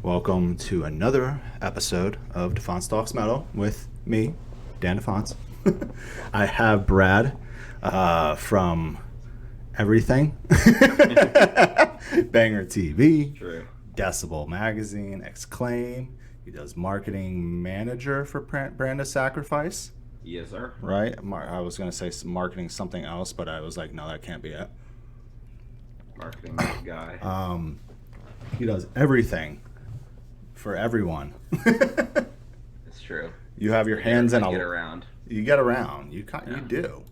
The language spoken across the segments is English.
Welcome to another episode of DeFonce Talks Metal with me, DeFonce. I have Brad from everything. BangerTV, True. Decibel Magazine, Exclaim. He does marketing manager for Brand of Sacrifice. Yes, sir. Right? I was going to say marketing something else, but I was like, no, that can't be it. Marketing guy. He does everything for everyone. It's true. You have your hands in a... Get around. You get around. You Yeah. do.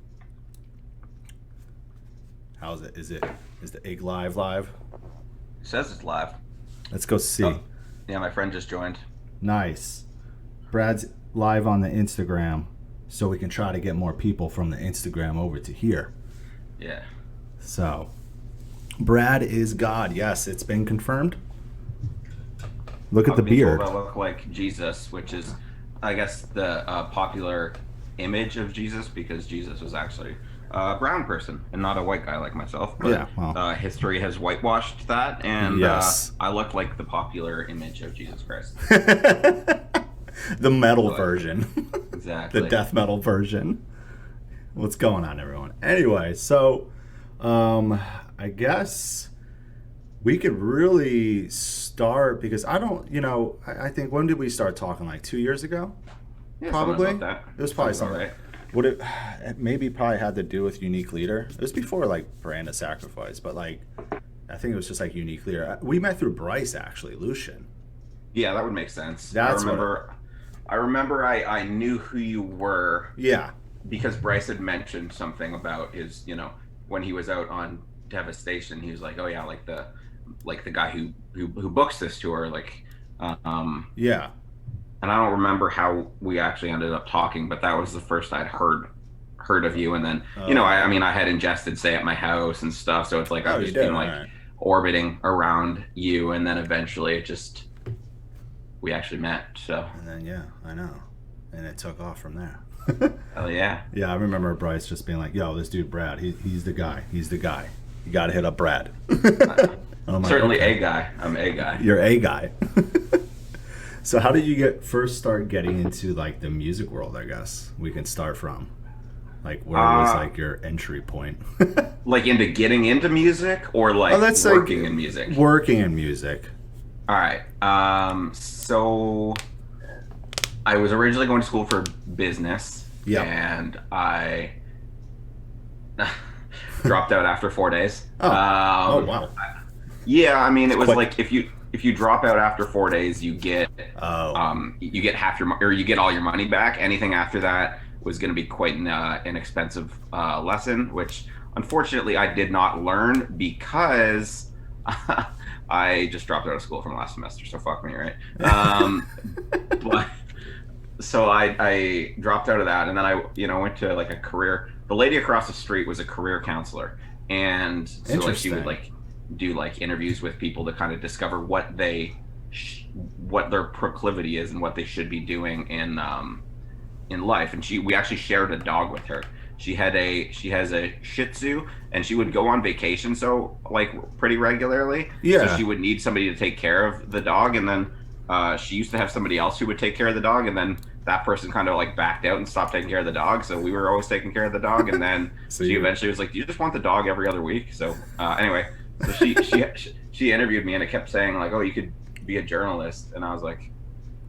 How's it? Is the egg live? It says it's live. Let's go see. Oh, yeah, my friend just joined. Nice. Brad's live on the Instagram, so we can try to get more people from the Instagram over to here. Yeah. So, Brad is God. Yes, it's been confirmed. Look at the beard. People that look like Jesus, which is, I guess, the popular image of Jesus, because Jesus was actually a brown person and not a white guy like myself. But, Yeah, well. History has whitewashed that, and Yes. I look like the popular image of Jesus Christ. The metal version. Exactly. The death metal version. What's going on, everyone? Anyway, so I guess we could really start, because I think, when did we start talking? Like 2 years ago? Yeah, Probably. something like that. It was probably Sounds something. about right. Would it maybe probably had to do with Unique Leader? It was before like Brand of Sacrifice, but like I think it was just like Unique Leader. We met through Bryce, actually, Lucian. Yeah, that would make sense. That's I remember I knew who you were Yeah. because Bryce had mentioned something about his, when he was out on Devastation, he was like, "Oh yeah, like the guy who books this tour, Yeah. and I don't remember how we actually ended up talking, but that was the first I'd heard of you. And then, I had ingested Say at My House and stuff, so it's like I've just been like right. orbiting around you, and then eventually we actually met. So And then yeah, I know. And it took off from there. oh yeah. Yeah, I remember Bryce just being like, "Yo, this dude Brad, he's the guy. He's the guy. You got to hit up Brad." I'm like, Certainly okay. a guy. I'm a guy. You're a guy. So how did you first start getting into like the music world? I guess we can start from like where was like your entry point? Like into getting into music, or like let's working say in music? Working in music. All right. So I was originally going to school for business. Yeah. And I dropped out after 4 days. Oh wow. Yeah, I mean, it was quick. like if you drop out after 4 days, you get you get half or you get all your money back. Anything after that was going to be quite an expensive lesson, which unfortunately I did not learn because I just dropped out of school from last semester. So fuck me, right? But so I dropped out of that, and then I went to like a career. The lady across the street was a career counselor, and so like she would like do like interviews with people to kind of discover what their proclivity is and what they should be doing in life. And we actually shared a dog with her. She has a Shih Tzu, and she would go on vacation like pretty regularly. Yeah. So she would need somebody to take care of the dog, and then she used to have somebody else who would take care of the dog, and then that person kind of like backed out and stopped taking care of the dog. So we were always taking care of the dog, and then she eventually was like, "Do you just want the dog every other week?" So anyway, so she interviewed me, and it kept saying like, "Oh, you could be a journalist," and I was like,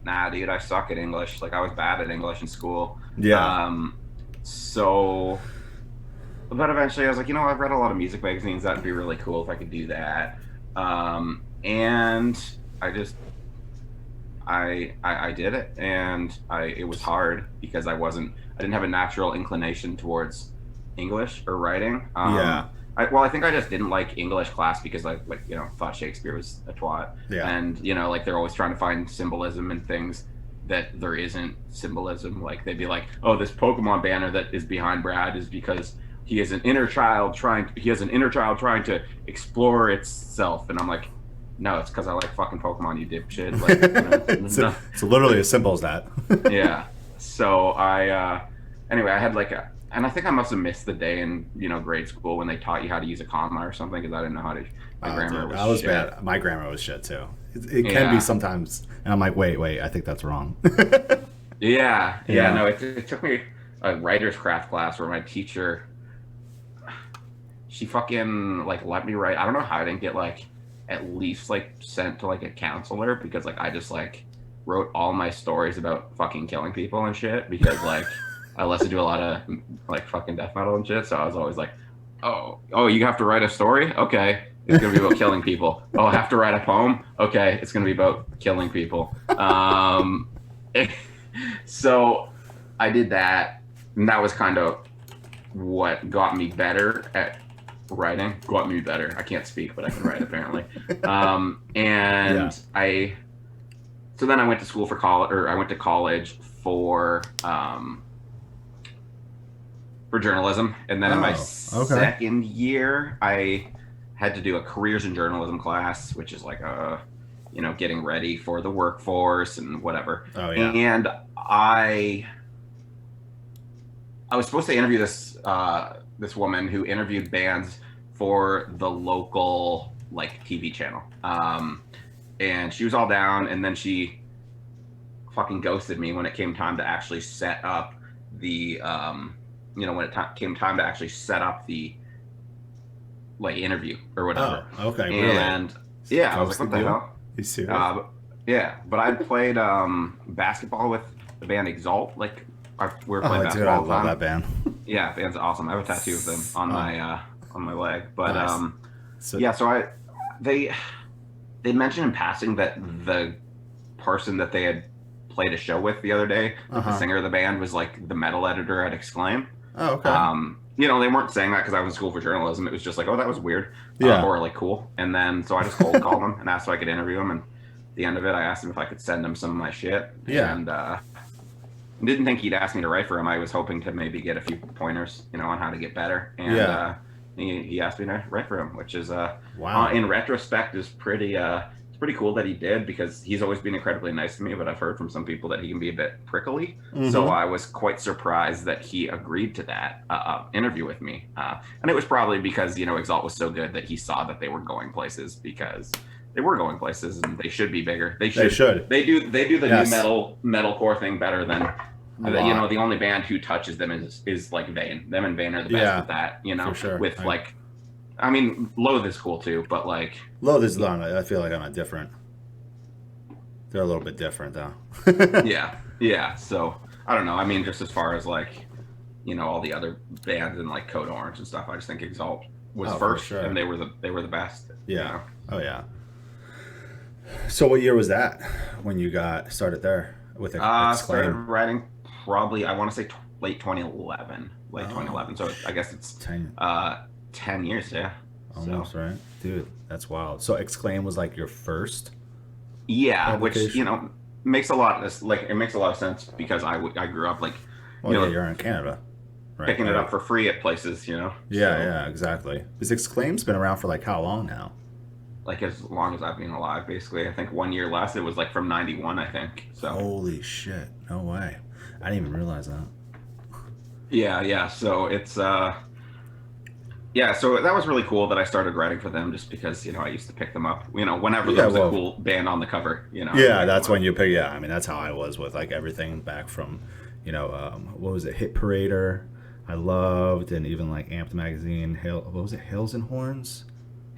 "Nah, dude, I suck at English. Like I was bad at English in school." Yeah. But eventually I was like, I've read a lot of music magazines. That'd be really cool if I could do that. And I just, I did it, and it was hard because I didn't have a natural inclination towards English or writing. Yeah. I think I just didn't like English class because I thought Shakespeare was a twat. Yeah. And like they're always trying to find symbolism in things that there isn't symbolism. Like they'd be like, "Oh, this Pokemon banner that is behind Brad is because he has an inner child trying to explore itself." And I'm like, "No, it's because I like fucking Pokemon, you dipshit." Like, it's literally as simple as that. Yeah. So anyway, I had like And I think I must have missed the day in, grade school when they taught you how to use a comma or something because I didn't know how to. My Oh, grammar dude, was I was shit. bad. My grammar was shit too. It can be Yeah. sometimes, and I'm like, wait, I think that's wrong. Yeah. Yeah. Yeah. No, it took me a writer's craft class where my teacher, she fucking like let me write. I don't know how I didn't get like at least like sent to like a counselor because like I just like wrote all my stories about fucking killing people and shit because like I listened to a lot of like fucking death metal and shit. So I was always like, oh, you have to write a story? Okay. It's gonna be about killing people. Oh, I have to write a poem? Okay, it's gonna be about killing people. So I did that, and that was kind of what got me better at writing. Got me better. I can't speak, but I can write apparently. And Yeah. so then I went to school for college, or I went to college for journalism, and then in my okay. second year, I had to do a careers in journalism class, which is like getting ready for the workforce and whatever. Oh yeah. And I was supposed to interview this woman who interviewed bands for the local like TV channel. And she was all down, and then she fucking ghosted me when it came time to actually set up the when it came time to actually set up the like interview or whatever. Oh, okay, And really? yeah, I was like, what the hell? You serious? Yeah, but I played basketball with the band Exalt. Like we were playing dude, basketball I all the love time. that band. Yeah, band's awesome. I have a tattoo of them on my leg. But Nice. So, yeah, so they mentioned in passing that the person that they had played a show with the other day, the singer of the band, was like the metal editor at Exclaim. Oh, okay. They weren't saying that because I was in school for journalism. It was just like, oh, that was weird. Yeah. Or like cool. And then so I just cold called him and asked if I could interview him. And at the end of it, I asked him if I could send him some of my shit. Yeah. And didn't think he'd ask me to write for him. I was hoping to maybe get a few pointers, on how to get better. And he asked me to write for him, which is wow. In retrospect is pretty it's pretty cool that he did because he's always been incredibly nice to me, but I've heard from some people that he can be a bit prickly. Mm-hmm. So I was quite surprised that he agreed to that interview with me. And it was probably because, Exalt was so good that he saw that they were going places because they were going places and they should be bigger. They should. They do the new metalcore thing better than the only band who touches them is like Vane. Them and Vane are the best with that, for sure. With like I mean, Loathe is cool too, but like Loathe is I feel like I'm different. They're a little bit different though. yeah. So I don't know. I mean, just as far as like, all the other bands and like Code Orange and stuff, I just think Exalt was first, and they were the best. Yeah. Oh yeah. So what year was that when you got started there with Exclaim? Started writing probably I want to say late 2011. Late 2011. So I guess it's 10 years, yeah. Almost, right? Dude, that's wild. So Exclaim was like your first? Yeah, which, makes a lot of sense because I grew up like, you're in Canada. Right, picking it up for free at places, Yeah, exactly. Because Exclaim's been around for like how long now? Like as long as I've been alive, basically. I think 1 year less. It was like from 91, I think. So holy shit. No way. I didn't even realize that. Yeah. So it's yeah, so that was really cool that I started writing for them just because, I used to pick them up, whenever there was a cool band on the cover, Yeah, that's when you pick, I mean, that's how I was with like everything back from, what was it, Hit Parader, I loved, and even like Amped Magazine, what was it, Hails and Horns?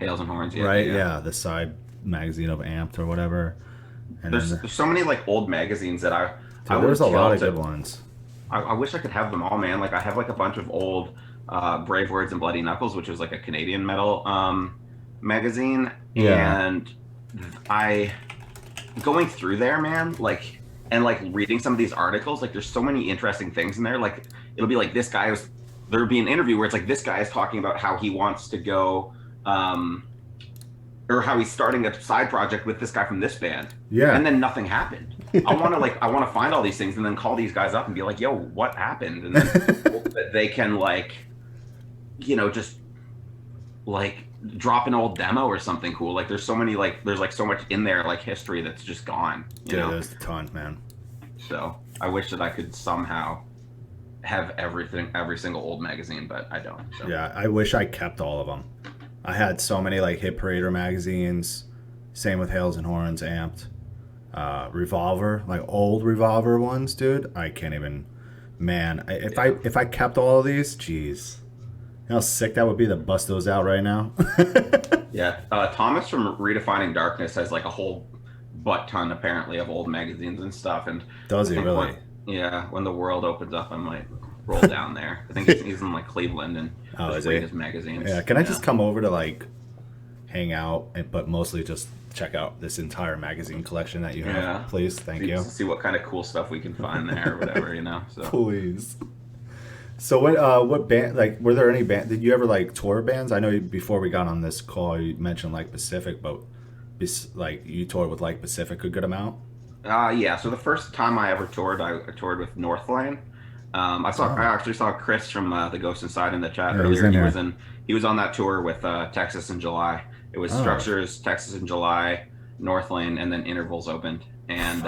Hails and Horns, yeah. Right, yeah, the side magazine of Amped or whatever. And there's so many like old magazines that there's a lot of good ones. I wish I could have them all, man. Like I have like a bunch of old Brave Words and Bloody Knuckles, which was like a Canadian metal magazine. Yeah. And I going through there, man, like and like reading some of these articles, like there's so many interesting things in there. Like it'll be like there'll be an interview where it's like this guy is talking about how he wants to go or how he's starting a side project with this guy from this band. Yeah. And then nothing happened. I want to find all these things and then call these guys up and be like, yo, what happened? And then they can like, just like drop an old demo or something cool. Like there's so many, like, there's like so much in there, like history that's just gone. Yeah, there's a ton, man. So I wish that I could somehow have every single old magazine, but I don't. So. Yeah, I wish I kept all of them. I had so many like Hit Parader magazines. Same with Hails and Horns, Amped, Revolver, like old Revolver ones, dude. I can't even. Man, if I kept all of these, jeez, you know how sick that would be to bust those out right now. Yeah, Thomas from Redefining Darkness has like a whole butt ton apparently of old magazines and stuff. And does he really? When the world opens up, I might roll down there. I think he's in like Cleveland and just read his magazines. Yeah, can I just come over to like hang out, but mostly just check out this entire magazine collection that you have, please? Thank you. See what kind of cool stuff we can find there, or whatever, you know. So. Please. So what band, like, were there any band? Did you ever like tour bands? I know before we got on this call, you mentioned like Pacific, but like you toured with like Pacific a good amount. Yeah. So the first time I ever toured, I toured with Northlane. I actually saw Chris from the Ghost Inside in the chat earlier. He was on that tour with Texas in July. It was Structures, Texas in July, Northlane, and then Intervals opened. And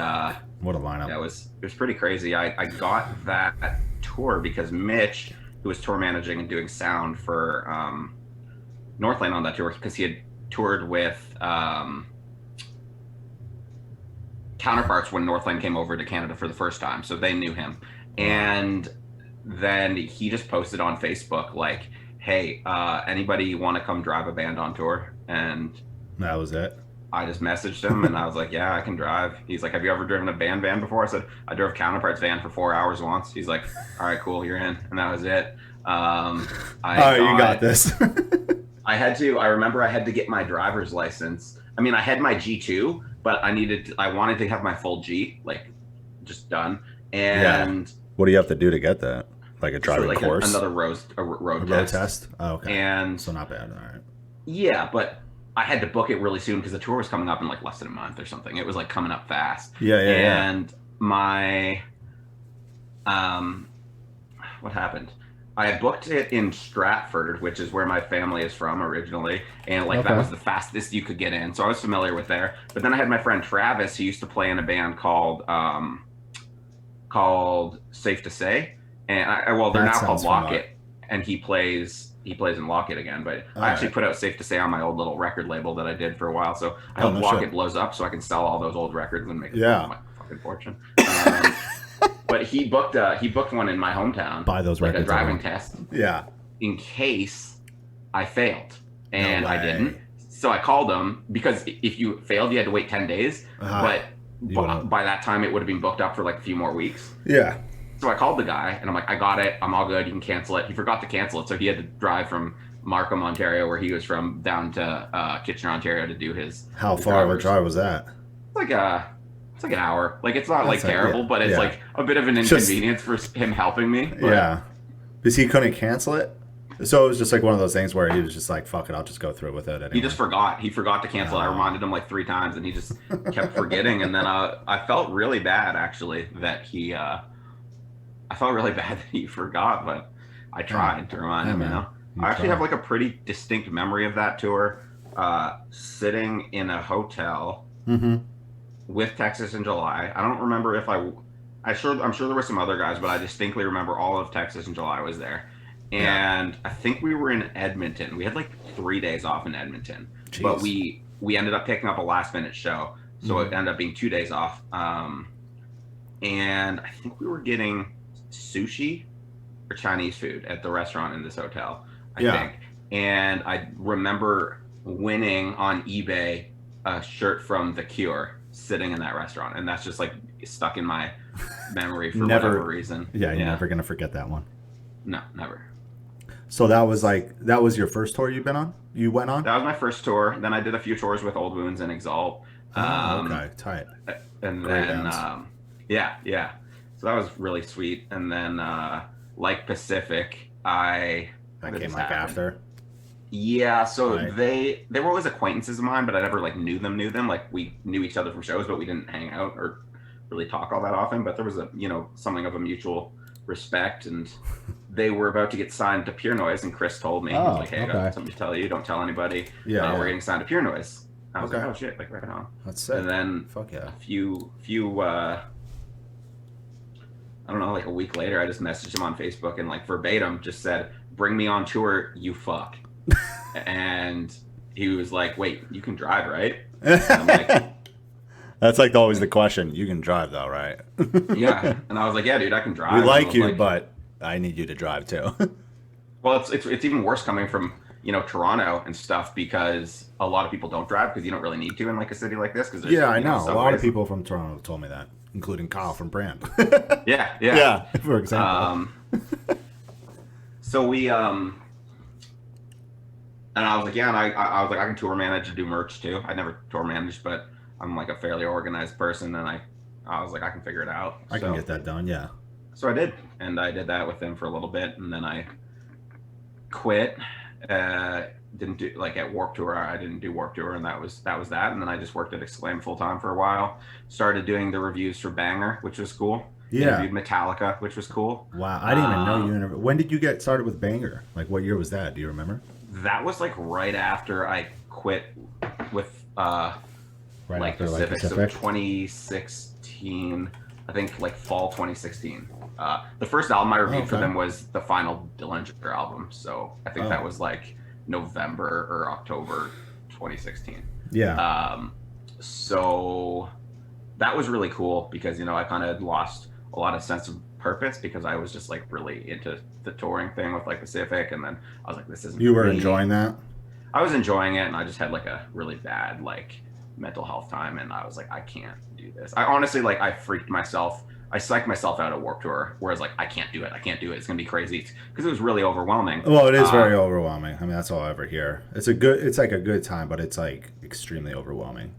what a lineup! Yeah, it was pretty crazy. I got that tour because Mitch, who was tour managing and doing sound for Northlane on that tour, because he had toured with Counterparts when Northlane came over to Canada for the first time, so they knew him. And then he just posted on Facebook like, hey, anybody want to come drive a band on tour? And that was it. I just messaged him and I was like, yeah, I can drive. He's like, have you ever driven a band van before? I said, I drove Counterparts van for 4 hours once. He's like, all right, cool, you're in. And that was it. You got this. I remember I had to get my driver's license. I mean, I had my G2, but I wanted to have my full G, like, just done. And what do you have to do to get that? Like a driving course? Another road test. Oh, okay. And so not bad. All right. Yeah, but I had to book it really soon because the tour was coming up in like less than a month or something. It was like coming up fast. And my, what happened? I had booked it in Stratford, which is where my family is from originally, and like that was the fastest you could get in. So I was familiar with there. But then I had my friend Travis, who used to play in a band called Safe to Say, and they're now called Locket, and he plays in Locket again. But I actually put out Safe to Say on my old little record label that I did for a while. So I hope Locket blows up so I can sell all those old records and make a fucking fortune. But he booked one in my hometown. Buy those records. Like a driving test. Yeah. In case I failed, and I didn't. So I called him because if you failed, you had to wait 10 days. But by that time, it would have been booked up for like a few more weeks. Yeah. So I called the guy, and I'm like, I got it. I'm all good. You can cancel it. He forgot to cancel it, so he had to drive from Markham, Ontario, where he was from, down to Kitchener, Ontario, to do his. How far of a drive was that? It's like an hour. Like, it's not like terrible, but it's like a bit of an inconvenience for him helping me. But. Yeah. Because he couldn't cancel it? So it was just like one of those things where he was just like, fuck it, I'll just go through with it anyway. He just forgot. He forgot to cancel it. I reminded him like 3 times, and he just kept forgetting. And then I felt really bad, actually, that he... I felt really bad that he forgot, but I tried to remind him, you know? I actually have like a pretty distinct memory of that tour, sitting in a hotel with Texas in July. I don't remember if I'm sure there were some other guys, but I distinctly remember all of Texas in July was there. And I think we were in Edmonton. We had like 3 days off in Edmonton. Jeez. But we ended up picking up a last minute show. So it ended up being 2 days off. And I think we were getting sushi or Chinese food at the restaurant in this hotel, I think. And I remember winning on eBay a shirt from The Cure sitting in that restaurant. And that's just like stuck in my memory for whatever reason. Yeah, you're never going to forget that one. No, never. So that was your first tour you went on? That was my first tour. Then I did a few tours with Old Wounds and Exalt. Okay, tight. And great then, yeah. So that was really sweet. And then, like Pacific, that came like after. Yeah, so they were always acquaintances of mine, but I never like knew them. Like we knew each other from shows, but we didn't hang out or really talk all that often. But there was something of a mutual respect, and they were about to get signed to Pure Noise, and Chris told me, he was like, hey, I got something to tell you, don't tell anybody. We're getting signed to Pure Noise. I was like, oh shit, like right on. That's sick. And then fuck yeah. a few I don't know, like a week later, I just messaged him on Facebook and like verbatim just said, "Bring me on tour, you fuck." And he was like, "Wait, you can drive, right?" And I'm like, That's like always the question. You can drive though, right? "Yeah." And I was like, "Yeah, dude, I can drive." We And I like was you, like, but I need you to drive too. well, it's even worse coming from, you know, Toronto and stuff, because a lot of people don't drive because you don't really need to in like a city like this, because there's, Yeah, I you know, know. A lot of subways. people from Toronto told me that, including Kyle from Brand. Yeah, yeah. Yeah, for example. So we and I was like, yeah, and I was like, I can tour manage and do merch too. I never tour managed, but I'm like a fairly organized person, and I was like, I can figure it out. I can get that done, yeah. So I did, and I did that with him for a little bit, and then I quit. Didn't do like at Warped Tour. I didn't do Warped Tour, and that was that. And then I just worked at Exclaim full time for a while. Started doing the reviews for Banger, which was cool. Yeah. Interviewed Metallica, which was cool. Wow, I didn't even know you interviewed. When did you get started with Banger? Like, what year was that? Do you remember? That was like right after I quit with Right like after, Pacific. So Pacific? 2016, I think like fall 2016. The first album I reviewed for them was the final Dillinger album. So I think that was like November or October 2016. Yeah. So that was really cool because, you know, I kind of lost a lot of sense of purpose because I was just like really into the touring thing with like Pacific, and then I was like, this isn't You were me. enjoying that? I was enjoying it, and I just had like a really bad like mental health time, and I was like, I can't do this. I honestly, like, I freaked myself. I psyched myself out at Warped Tour, whereas like I can't do it. It's gonna be crazy because it was really overwhelming. Well, it is very overwhelming. I mean, that's all I ever hear. It's like a good time, but it's like extremely overwhelming.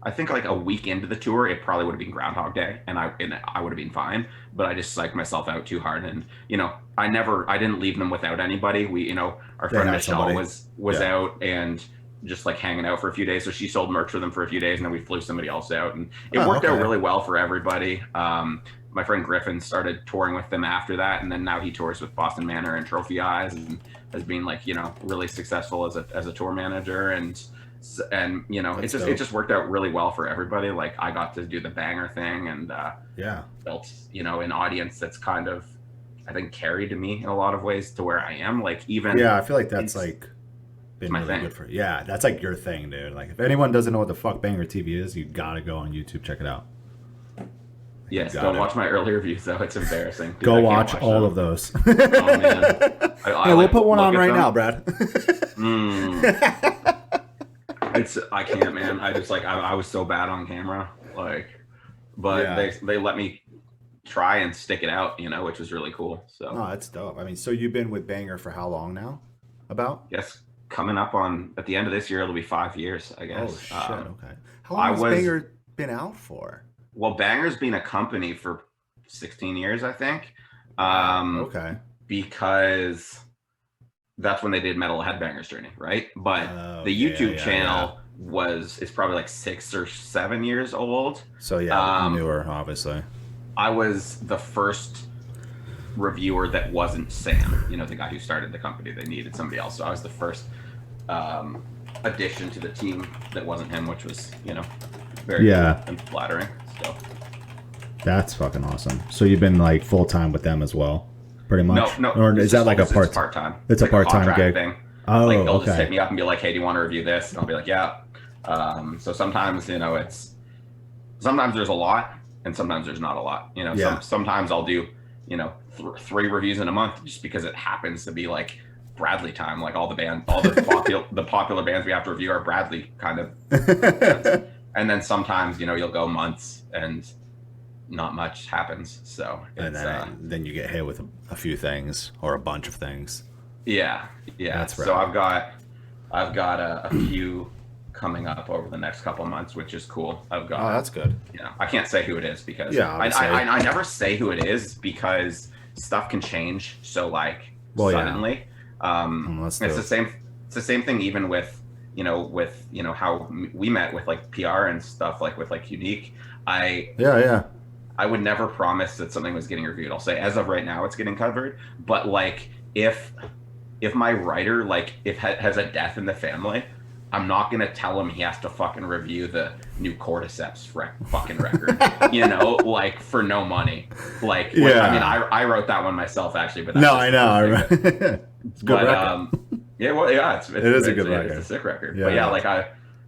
I think like a week into the tour, it probably would have been Groundhog Day, and I would have been fine. But I just psyched myself out too hard, and you know, I didn't leave them without anybody. We, you know, our friend Michelle was out and just like hanging out for a few days, so she sold merch for them for a few days, and then we flew somebody else out, and it worked out really well for everybody. My friend Griffin started touring with them after that, and then now he tours with Boston Manor and Trophy Eyes, and has been like, you know, really successful as a tour manager, and you know, it just worked out really well for everybody. Like I got to do the Banger thing, and built, you know, an audience that's kind of, I think, carried me in a lot of ways to where I am. Like even I feel like that's like been really good for that's like your thing, dude. Like if anyone doesn't know what the fuck Banger TV is, you gotta go on YouTube, check it out. Yes, don't watch my early reviews though. It's embarrassing. Dude, go watch all of those. Oh man, we'll put one on right now, Brad. I can't, man. I just like I was so bad on camera, like, but they let me try and stick it out, you know, which was really cool. So that's dope. I mean, so you've been with Banger for how long now? About? Yes, coming up on at the end of this year, it'll be 5 years, I guess. Oh shit. Okay. How long has Banger been out for? Well, Banger's been a company for 16 years, I think. Okay. Because that's when they did Metal Headbangers Journey, right? But the YouTube channel is probably like 6 or 7 years old. So newer, obviously. I was the first reviewer that wasn't Sam, you know, the guy who started the company. They needed somebody else, so I was the first addition to the team that wasn't him, which was, you know, very cool and flattering. So that's fucking awesome. So you've been like full time with them as well, pretty much. No. Or is that like a part time? It's like a part time gig thing. Oh, like they'll just hit me up and be like, "Hey, do you want to review this?" And I'll be like, "Yeah." So sometimes, you know, sometimes there's a lot, and sometimes there's not a lot. You know, sometimes I'll do, you know, 3 reviews in a month just because it happens to be like Bradley time. Like all the popular bands we have to review are Bradley kind of bands. And then sometimes, you know, you'll go months and not much happens. So and then you get hit with a few things or a bunch of things. Yeah. That's right. So I've got a few coming up over the next couple of months, which is cool. I've got. Oh, that's good. You know, I can't say who it is because I never say who it is because stuff can change so like suddenly. It's the same thing even with how we met with like PR and stuff, like with like Unique. I would never promise that something was getting reviewed. I'll say as of right now it's getting covered, but like if my writer like has a death in the family, I'm not gonna tell him he has to fucking review the new Cordyceps fucking record, you know, like for no money. Like, Yeah. I mean, I wrote that one myself actually, but no, I know. It's a good record. Yeah, well, yeah, it's a good record. It's a sick record. Yeah. But yeah, like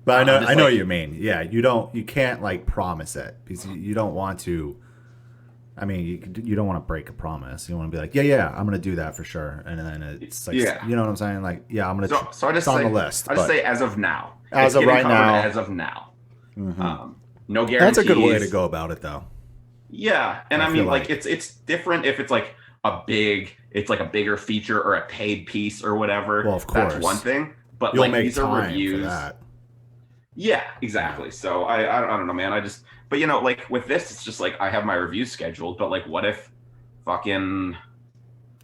But I know what you mean. Yeah, you can't like promise it because you don't want to. I mean, you don't want to break a promise. You want to be like, yeah, I'm gonna do that for sure, and then it's like, yeah. you know what I'm saying? Like, yeah, I'm gonna. So I just on say, the list. I just say as of now. As of right now. As of now. Mm-hmm. No guarantees. That's a good way to go about it, though. Yeah, and I mean, like it's different if it's like it's like a bigger feature or a paid piece or whatever. Well, of course, that's one thing. But you'll like make these are time reviews. For that. Yeah, exactly. So I don't know, man. But you know, like with this, it's just like I have my reviews scheduled. But like, what if fucking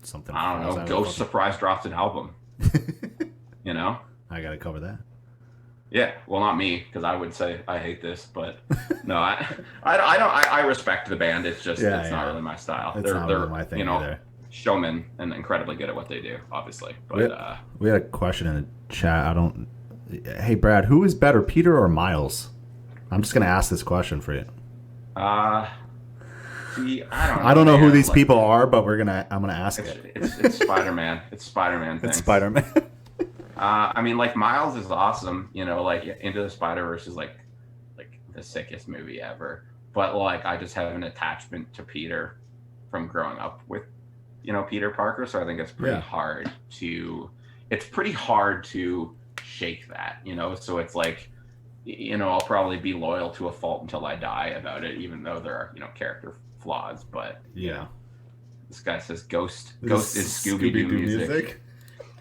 something? I don't know. Ghost Surprise drops an album. You know, I gotta cover that. Yeah, well, not me, because I would say I hate this, but no, I respect the band. It's just it's not really my style. It's not really my thing either. Showmen and incredibly good at what they do, obviously. But we had a question in the chat. Hey Brad, who is better, Peter or Miles? I'm just gonna ask this question for you. See, I don't know who these people are, but I'm gonna ask it. It's Spider-Man. It's Spider-Man. It's Spider-Man. I mean, like Miles is awesome. You know, like Into the Spider-Verse is like the sickest movie ever. But like, I just have an attachment to Peter from growing up with, you know, Peter Parker. So I think it's pretty hard to. It's pretty hard to shake that, you know. So it's like, you know, I'll probably be loyal to a fault until I die about it, even though there are, you know, character flaws. But you know, this guy says Ghost is Scooby-Doo music.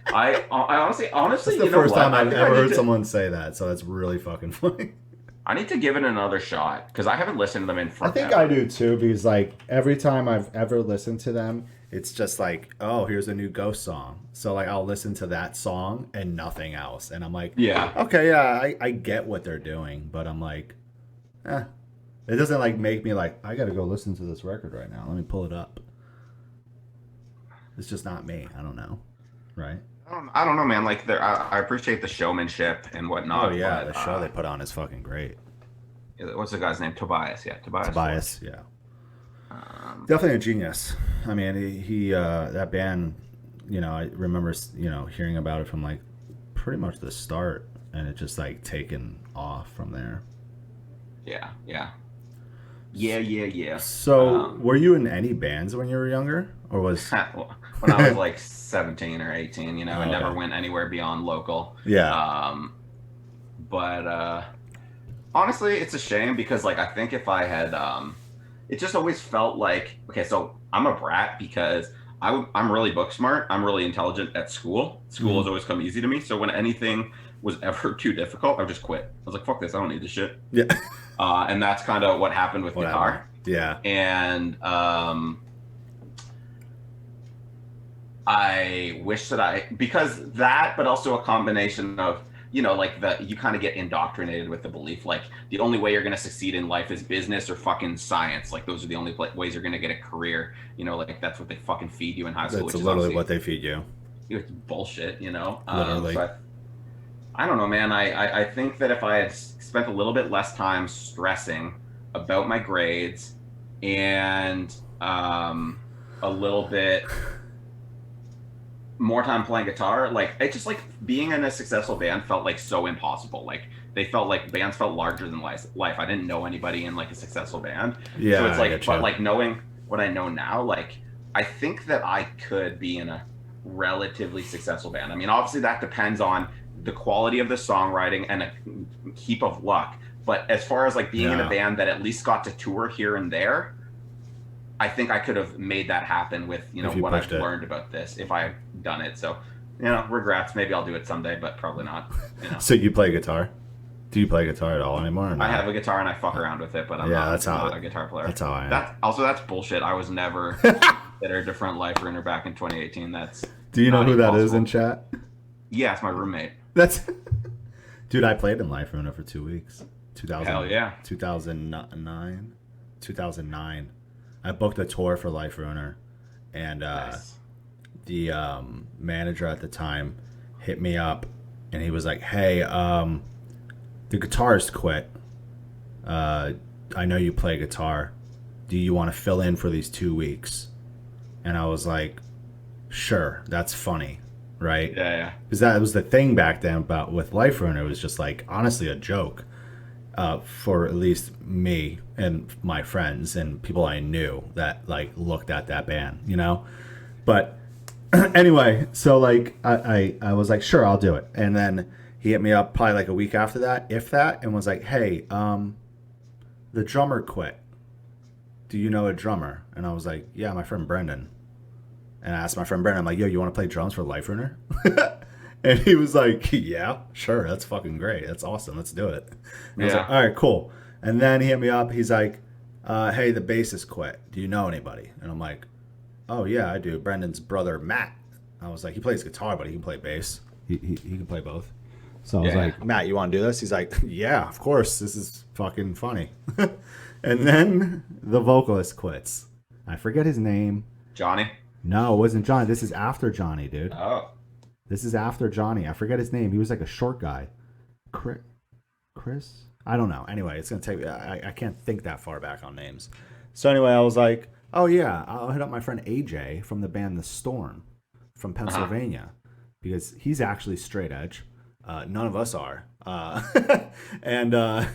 I honestly, that's the first time I've ever heard someone say that, so that's really fucking funny. I need to give it another shot because I haven't listened to them in forever. I think I do too, because like every time I've ever listened to them, it's just like, oh, here's a new Ghost song. So like I'll listen to that song and nothing else, and I'm like, yeah, okay, yeah, I get what they're doing, but I'm like, it doesn't like make me like I got to go listen to this record right now. Let me pull it up. It's just not me. I don't know, right? I don't know, man. Like, I appreciate the showmanship and whatnot. Oh yeah, the show they put on is fucking great. What's the guy's name? Tobias. Yeah, Tobias. Tobias. Yeah. Definitely a genius. I mean, he that band. You know, I remember hearing about it from like pretty much the start, and it just like taken off from there. Yeah. So, were you in any bands when you were younger, or was when I was like 17 or 18? You know, I never went anywhere beyond local. Yeah. But honestly, it's a shame because like I think if I had, it just always felt like okay. So I'm a brat because I'm really book smart. I'm really intelligent at school. School has always come easy to me. So when anything was ever too difficult, I would just quit. I was like, fuck this. I don't need this shit. Yeah. And that's kind of what happened with guitar. Yeah. And I wish that because that, but also a combination of, you know, like you kind of get indoctrinated with the belief, like the only way you're going to succeed in life is business or fucking science. Like those are the only ways you're going to get a career. You know, like that's what they fucking feed you in high school. That's literally what they feed you. It's bullshit, you know? Literally. So I don't know, man. I think that if I had spent a little bit less time stressing about my grades and a little bit more time playing guitar, like it just like being in a successful band felt like so impossible. Like they felt like bands felt larger than life. I didn't know anybody in like a successful band. Yeah. So it's like, but like knowing what I know now, like I think that I could be in a relatively successful band. I mean, obviously that depends on the quality of the songwriting and a heap of luck. But as far as like being in a band that at least got to tour here and there, I think I could have made that happen with, you know, what I've learned about this if I had done it. So, you know, regrets. Maybe I'll do it someday, but probably not. You know. So you play guitar? Do you play guitar at all anymore? Or not? I have a guitar and I fuck around with it, but I'm not a guitar player. That's how I am. That's bullshit. I was never considered a different life ruiner back in 2018. Do you know who that is in chat? Yeah, it's my roommate. Dude, I played in Life Ruiner for 2 weeks. 2009. I booked a tour for Life Ruiner, and nice. The manager at the time hit me up and he was like, "Hey, the guitarist quit. I know you play guitar. Do you want to fill in for these 2 weeks?" And I was like, "Sure, that's funny, right?" Yeah. Because that was the thing back then about with Life Ruiner. It was just like honestly a joke for at least me and my friends and people I knew that like looked at that band, you know. But anyway, so like I was like, "Sure, I'll do it." And then he hit me up probably like a week after that, if that, and was like, "Hey, the drummer quit. Do you know a drummer?" And I was like, "Yeah, my friend Brendan." And I asked my friend Brendan, I'm like, "Yo, you want to play drums for Life Ruiner?" And he was like, "Yeah, sure. That's fucking great. That's awesome. Let's do it." And I was like, "All right, cool." And then he hit me up. He's like, "Hey, the bassist quit. Do you know anybody?" And I'm like, "Oh, yeah, I do. Brendan's brother, Matt." I was like, "He plays guitar, but he can play bass. He can play both." So I was like, "Matt, you want to do this?" He's like, "Yeah, of course. This is fucking funny." And then the vocalist quits. I forget his name. Johnny? No, it wasn't Johnny. This is after Johnny, dude. Oh. This is after Johnny. I forget his name. He was like a short guy. Chris? I don't know. Anyway, it's going to take... I can't think that far back on names. So anyway, I was like, "Oh, yeah, I'll hit up my friend AJ from the band The Storm from Pennsylvania." Because he's actually straight edge. None of us are. And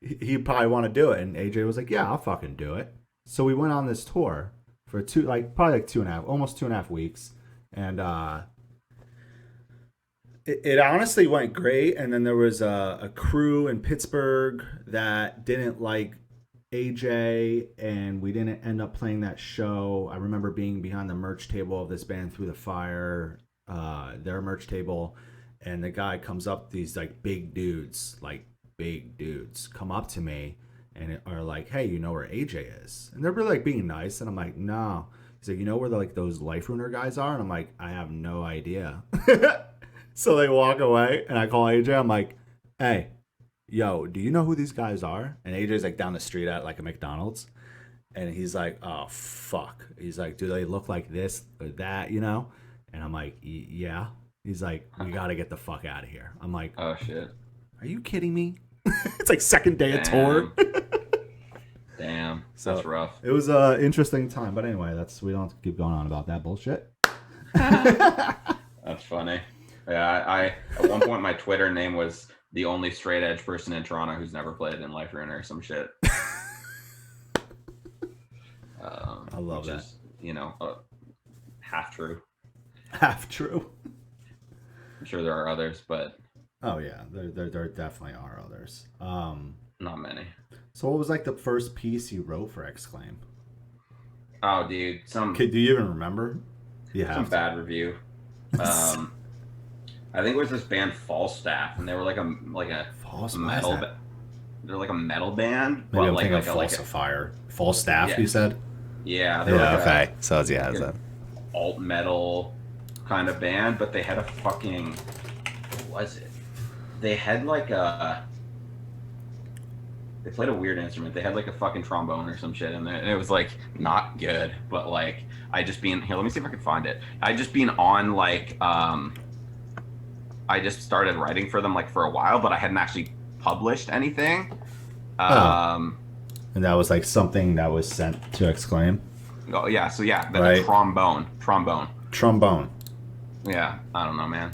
he'd probably want to do it. And AJ was like, "Yeah, I'll fucking do it." So we went on this tour for probably 2.5, almost 2.5 weeks. And it honestly went great. And then there was a crew in Pittsburgh that didn't like AJ, and we didn't end up playing that show. I remember being behind the merch table of this band Through the Fire, their merch table, and the guy comes up, these like big dudes come up to me and are like, "Hey, you know where AJ is?" And they're really like being nice, and I'm like, "No." He's like, "You know where like those Life Ruiner guys are?" And I'm like, "I have no idea." So they walk away, and I call AJ. I'm like, "Hey, yo, do you know who these guys are?" And AJ's like down the street at like a McDonald's, and he's like, "Oh fuck." He's like, "Do they look like this or that, you know?" And I'm like, "Yeah." He's like, "We gotta get the fuck out of here." I'm like, "Oh shit. Are you kidding me?" It's like second day of tour. Damn. So that's rough. It was an interesting time. But anyway, we don't have to keep going on about that bullshit. That's funny. Yeah, I at one point my Twitter name was the only straight edge person in Toronto who's never played in Life Ruiner or some shit. I love that. Is, half true. Half true. I'm sure there are others, but oh yeah, there definitely are others. Not many. So what was like the first piece you wrote for Exclaim? Oh, dude, do you even remember? Some bad review. I think it was this band Falstaff, and they were like a metal. They're like a metal band. Maybe I'm thinking of Falsifier. Falstaff, yeah. You said? Yeah. Okay. So it's alt metal kind of band, but they had a fucking, what was it? They had like they played a weird instrument. They had like a fucking trombone or some shit in there, and it was like not good. But like I just being here, let me see if I can find it. I just being on like I just started writing for them like for a while, but I hadn't actually published anything. And that was like something that was sent to Exclaim. Oh yeah, so yeah, right. Trombone. Yeah, I don't know, man.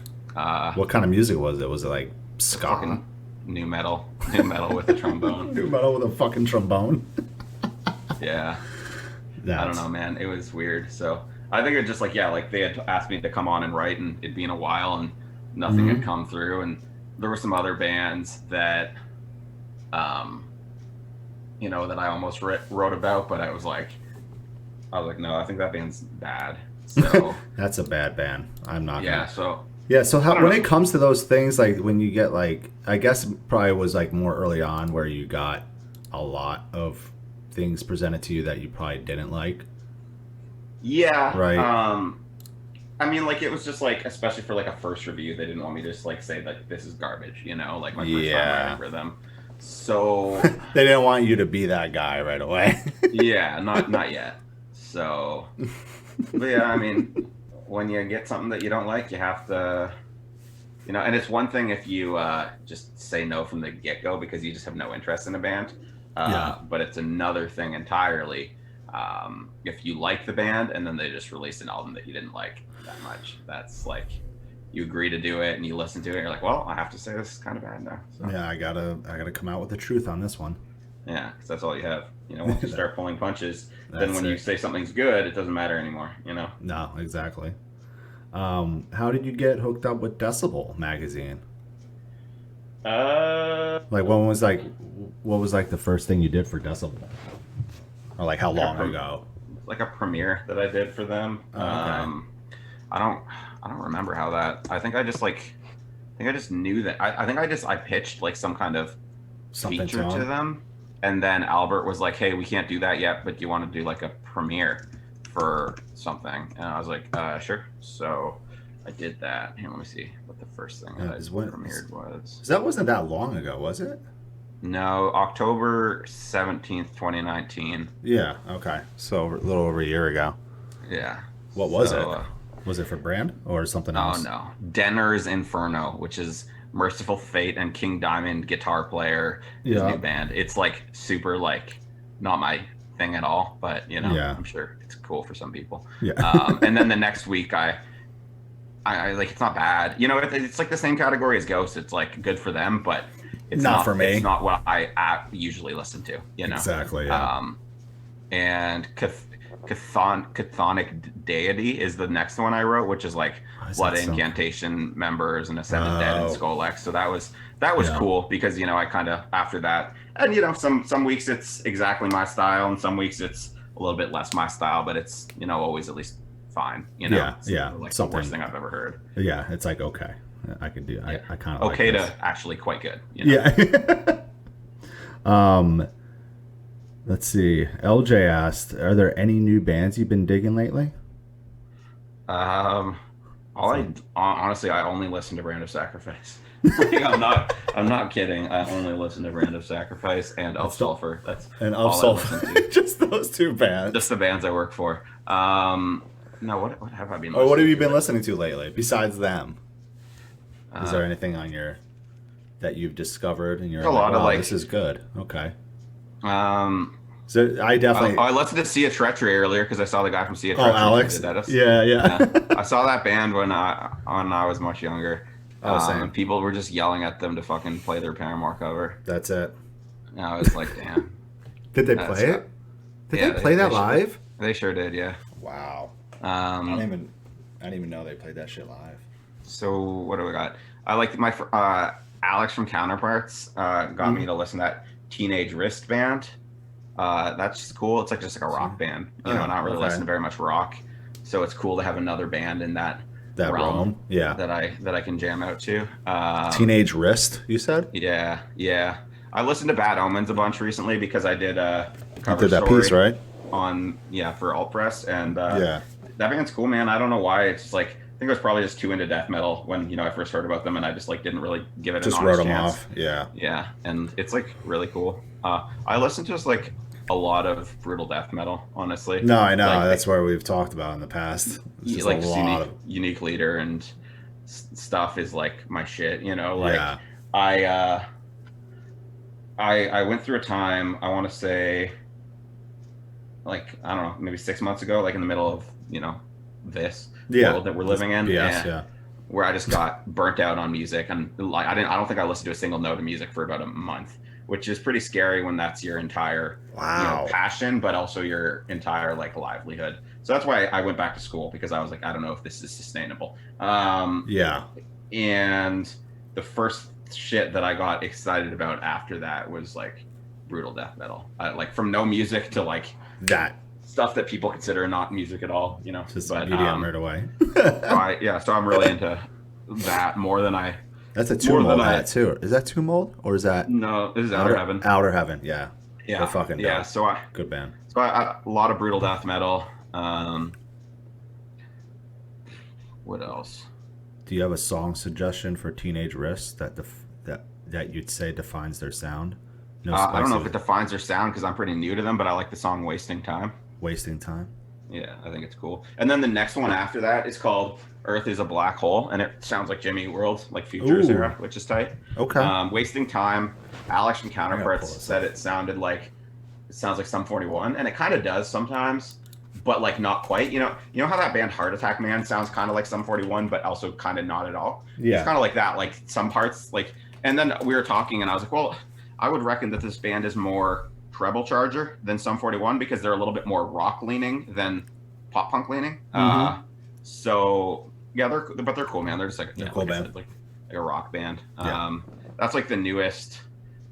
What kind of music was it? Was it like ska? New metal with a trombone. New metal with a fucking trombone. Yeah. I don't know, man. It was weird. So I think it just like they had asked me to come on and write, and it'd been a while, and nothing had come through. And there were some other bands that, that I almost wrote about, but I was like, no, I think that band's bad. So that's a bad band. I'm not. Yeah. So when it comes to those things, like when you get like, I guess probably was like more early on where you got a lot of things presented to you that you probably didn't like. Yeah. Right. I mean, like it was just like, especially for like a first review, they didn't want me to just like say that this is garbage, like my first time writing for them. So they didn't want you to be that guy right away. Yeah, not yet. So, but yeah, I mean, when you get something that you don't like, you have to And it's one thing if you just say no from the get-go because you just have no interest in a band. Yeah. But it's another thing entirely if you like the band and then they just released an album that you didn't like that much. That's like you agree to do it and you listen to it and you're like, well, I have to say this is kind of bad now. So, Yeah, I gotta come out with the truth on this one. yeah, because that's all you have. Once you start pulling punches, then That's when you it. say something's good, it doesn't matter anymore. No, exactly. How did you get hooked up with Decibel Magazine? Like, what was like the first thing you did for Decibel? Or like how long ago? Like a premiere that I did for them. Oh, okay. I don't remember how that. I think I just knew that. I think I pitched like some kind of Something feature to them, and then Albert was like, "Hey, we can't do that yet, but do you want to do like a premiere for something?" And I was like, "Sure." So I did that. Here, let me see what the first thing that I premiered was. That wasn't that long ago, was it? No, October 17th, 2019. Yeah. Okay. So a little over a year ago. Yeah. What was it? Was it for Brand or something else? Oh no, Denner's Inferno, which is Merciful Fate and King Diamond guitar player. His new band. It's like super like not my thing at all, but I'm sure it's cool for some people. Yeah. And then the next week I like it's not bad. It's like the same category as Ghost. It's like good for them, but it's not for me. It's not what I usually listen to. Exactly. Yeah. And Chthonic Deity is the next one I wrote, which is like Blood Incantation members and Ascended Dead and Skull X. So that was cool because I kind of after that, and some weeks it's exactly my style and some weeks it's a little bit less my style, but it's always at least fine. It's like the worst thing I've ever heard. Yeah, it's like okay, I can do. I kind of okay like to actually quite good. Yeah. Let's see. LJ asked, "Are there any new bands you've been digging lately?" Honestly, I only listen to Brand of Sacrifice. Like, I'm not kidding. I only listen to Brand of Sacrifice and Elf Sulfur. That's Elf Sulfur. Just those two bands. Just the bands I work for. No, what have I been? Or what have you been listening to lately besides them? Is there anything on that you've discovered and you're like, lot of like this is good? Okay. So I definitely. I listened to Sea of Treachery earlier because I saw the guy from Sea of Treachery. Oh, Alex. Yeah. I saw that band when I was much younger. Same. And people were just yelling at them to fucking play their Paramore cover. That's it. And I was like, damn. Did they play it? Did they play that live? They sure did, yeah. Wow. I didn't even know they played that shit live. So what do we got? I like my Alex from Counterparts got me to listen to that Teenage Wristband. That's just cool. It's like just like a rock band. Not really listen to very much rock, so it's cool to have another band in that realm. Yeah. That I can jam out to. Teenage Wrist, you said? Yeah. I listened to Bad Omens a bunch recently because I did a cover you did that story piece, right? For Alt Press, and that band's cool, man. I don't know why. It's just like I think I was probably just too into death metal when I first heard about them, and I just like didn't really give it an honest wrote them chance. off. Yeah, and it's like really cool. I listen to just like a lot of brutal death metal, honestly. No, I know that's where we've talked about in the past. Just like unique leader and stuff is like my shit. I went through a time, I want to say, like, I don't know, maybe 6 months ago, like in the middle of, this world that we're living in. Where I just got burnt out on music. And like, I don't think I listened to a single note of music for about a month, which is pretty scary when that's your entire passion, but also your entire like livelihood. So that's why I went back to school, because I was like, I don't know if this is sustainable. And the first shit that I got excited about after that was like brutal death metal, like from no music to like that stuff that people consider not music at all, just medium right away. So I'm really into that more than I. That's a Tomb Mold hat too. Is that Tomb Mold or is that? No, this is Outer Heaven. Outer Heaven, yeah. Yeah, they're fucking dope. Yeah. So good band. So a lot of brutal death metal. What else? Do you have a song suggestion for Teenage Wrist that you'd say defines their sound? I don't know if it defines their sound because I'm pretty new to them, but I like the song "Wasting Time." Wasting Time. Yeah, I think it's cool. And then the next one after that is called Earth is a Black Hole, and it sounds like Jimmy World, like Futures Ooh. era, which is tight. Okay. Wasting Time. Alex from I gotta pull Counterparts this said up. it sounds like Sum 41, and it kind of does sometimes, but like not quite. You know how that band Heart Attack Man sounds kind of like Sum 41, but also kind of not at all. Yeah. It's kind of like that, like some parts, like. And then we were talking, and I was like, well, I would reckon that this band is more treble charger than Sum 41 because they're a little bit more rock leaning than pop punk leaning. So yeah, they're cool, man. They're just like, cool band. said, like a rock band. Yeah. That's like the newest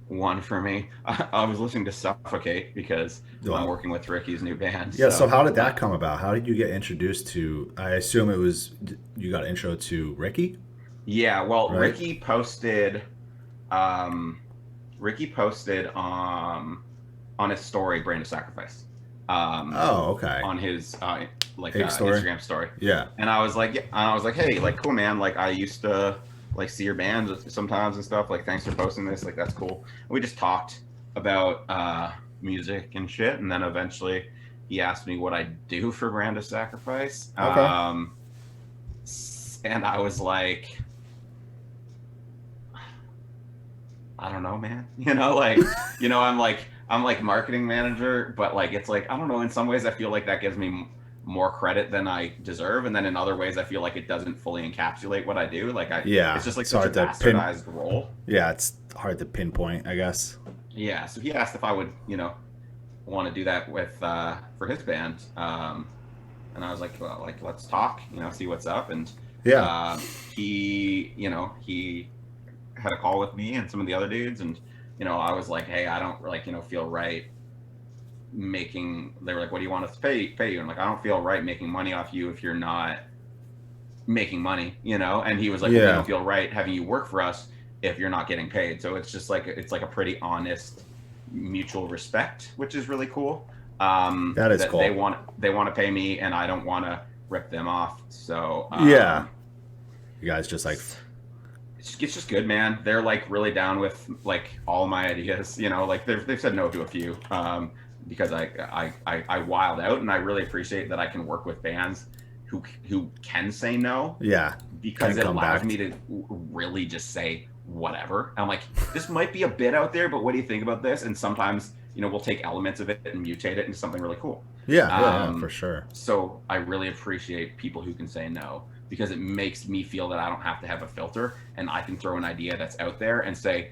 one for me. I was listening to Suffocate because I'm working with Ricky's new band. Yeah. So how did that come about? How did you get introduced to? I assume it was you got intro to Ricky. Yeah. Well, right? Ricky posted on his story Brand of Sacrifice. Okay. On his Instagram story. Yeah. And I was like, hey, like, cool, man. Like, I used to like see your band sometimes and stuff. Like, thanks for posting this. Like, that's cool. And we just talked about music and shit. And then eventually he asked me what I do for Brand of Sacrifice. Okay. And I was like, I don't know, man. I'm like marketing manager, but like it's like, I don't know, in some ways I feel like that gives me more credit than I deserve, and then in other ways I feel like it doesn't fully encapsulate what I do. Like it's just like such a bastardized role. Yeah, it's hard to pinpoint, I guess. Yeah, so he asked if I would, want to do that with for his band, and I was like, well, like let's talk, see what's up, and he had a call with me and some of the other dudes, and I was like, hey, I don't feel right making. They were like, what do you want us to pay you? And like, I don't feel right making money off you if you're not making money, And he was like, well, we don't feel right having you work for us if you're not getting paid. So it's just like it's like a pretty honest mutual respect, which is really cool. That is cool. They want to pay me, and I don't want to rip them off. So you guys just like. It's just good, man. They're like really down with like all my ideas, like they've said no to a few because I wild out, and I really appreciate that I can work with bands who can say no. Yeah. Because it allows me to really just say whatever. I'm like, this might be a bit out there, but what do you think about this? And sometimes, we'll take elements of it and mutate it into something really cool. Yeah, for sure. So I really appreciate people who can say no, because it makes me feel that I don't have to have a filter, and I can throw an idea that's out there and say,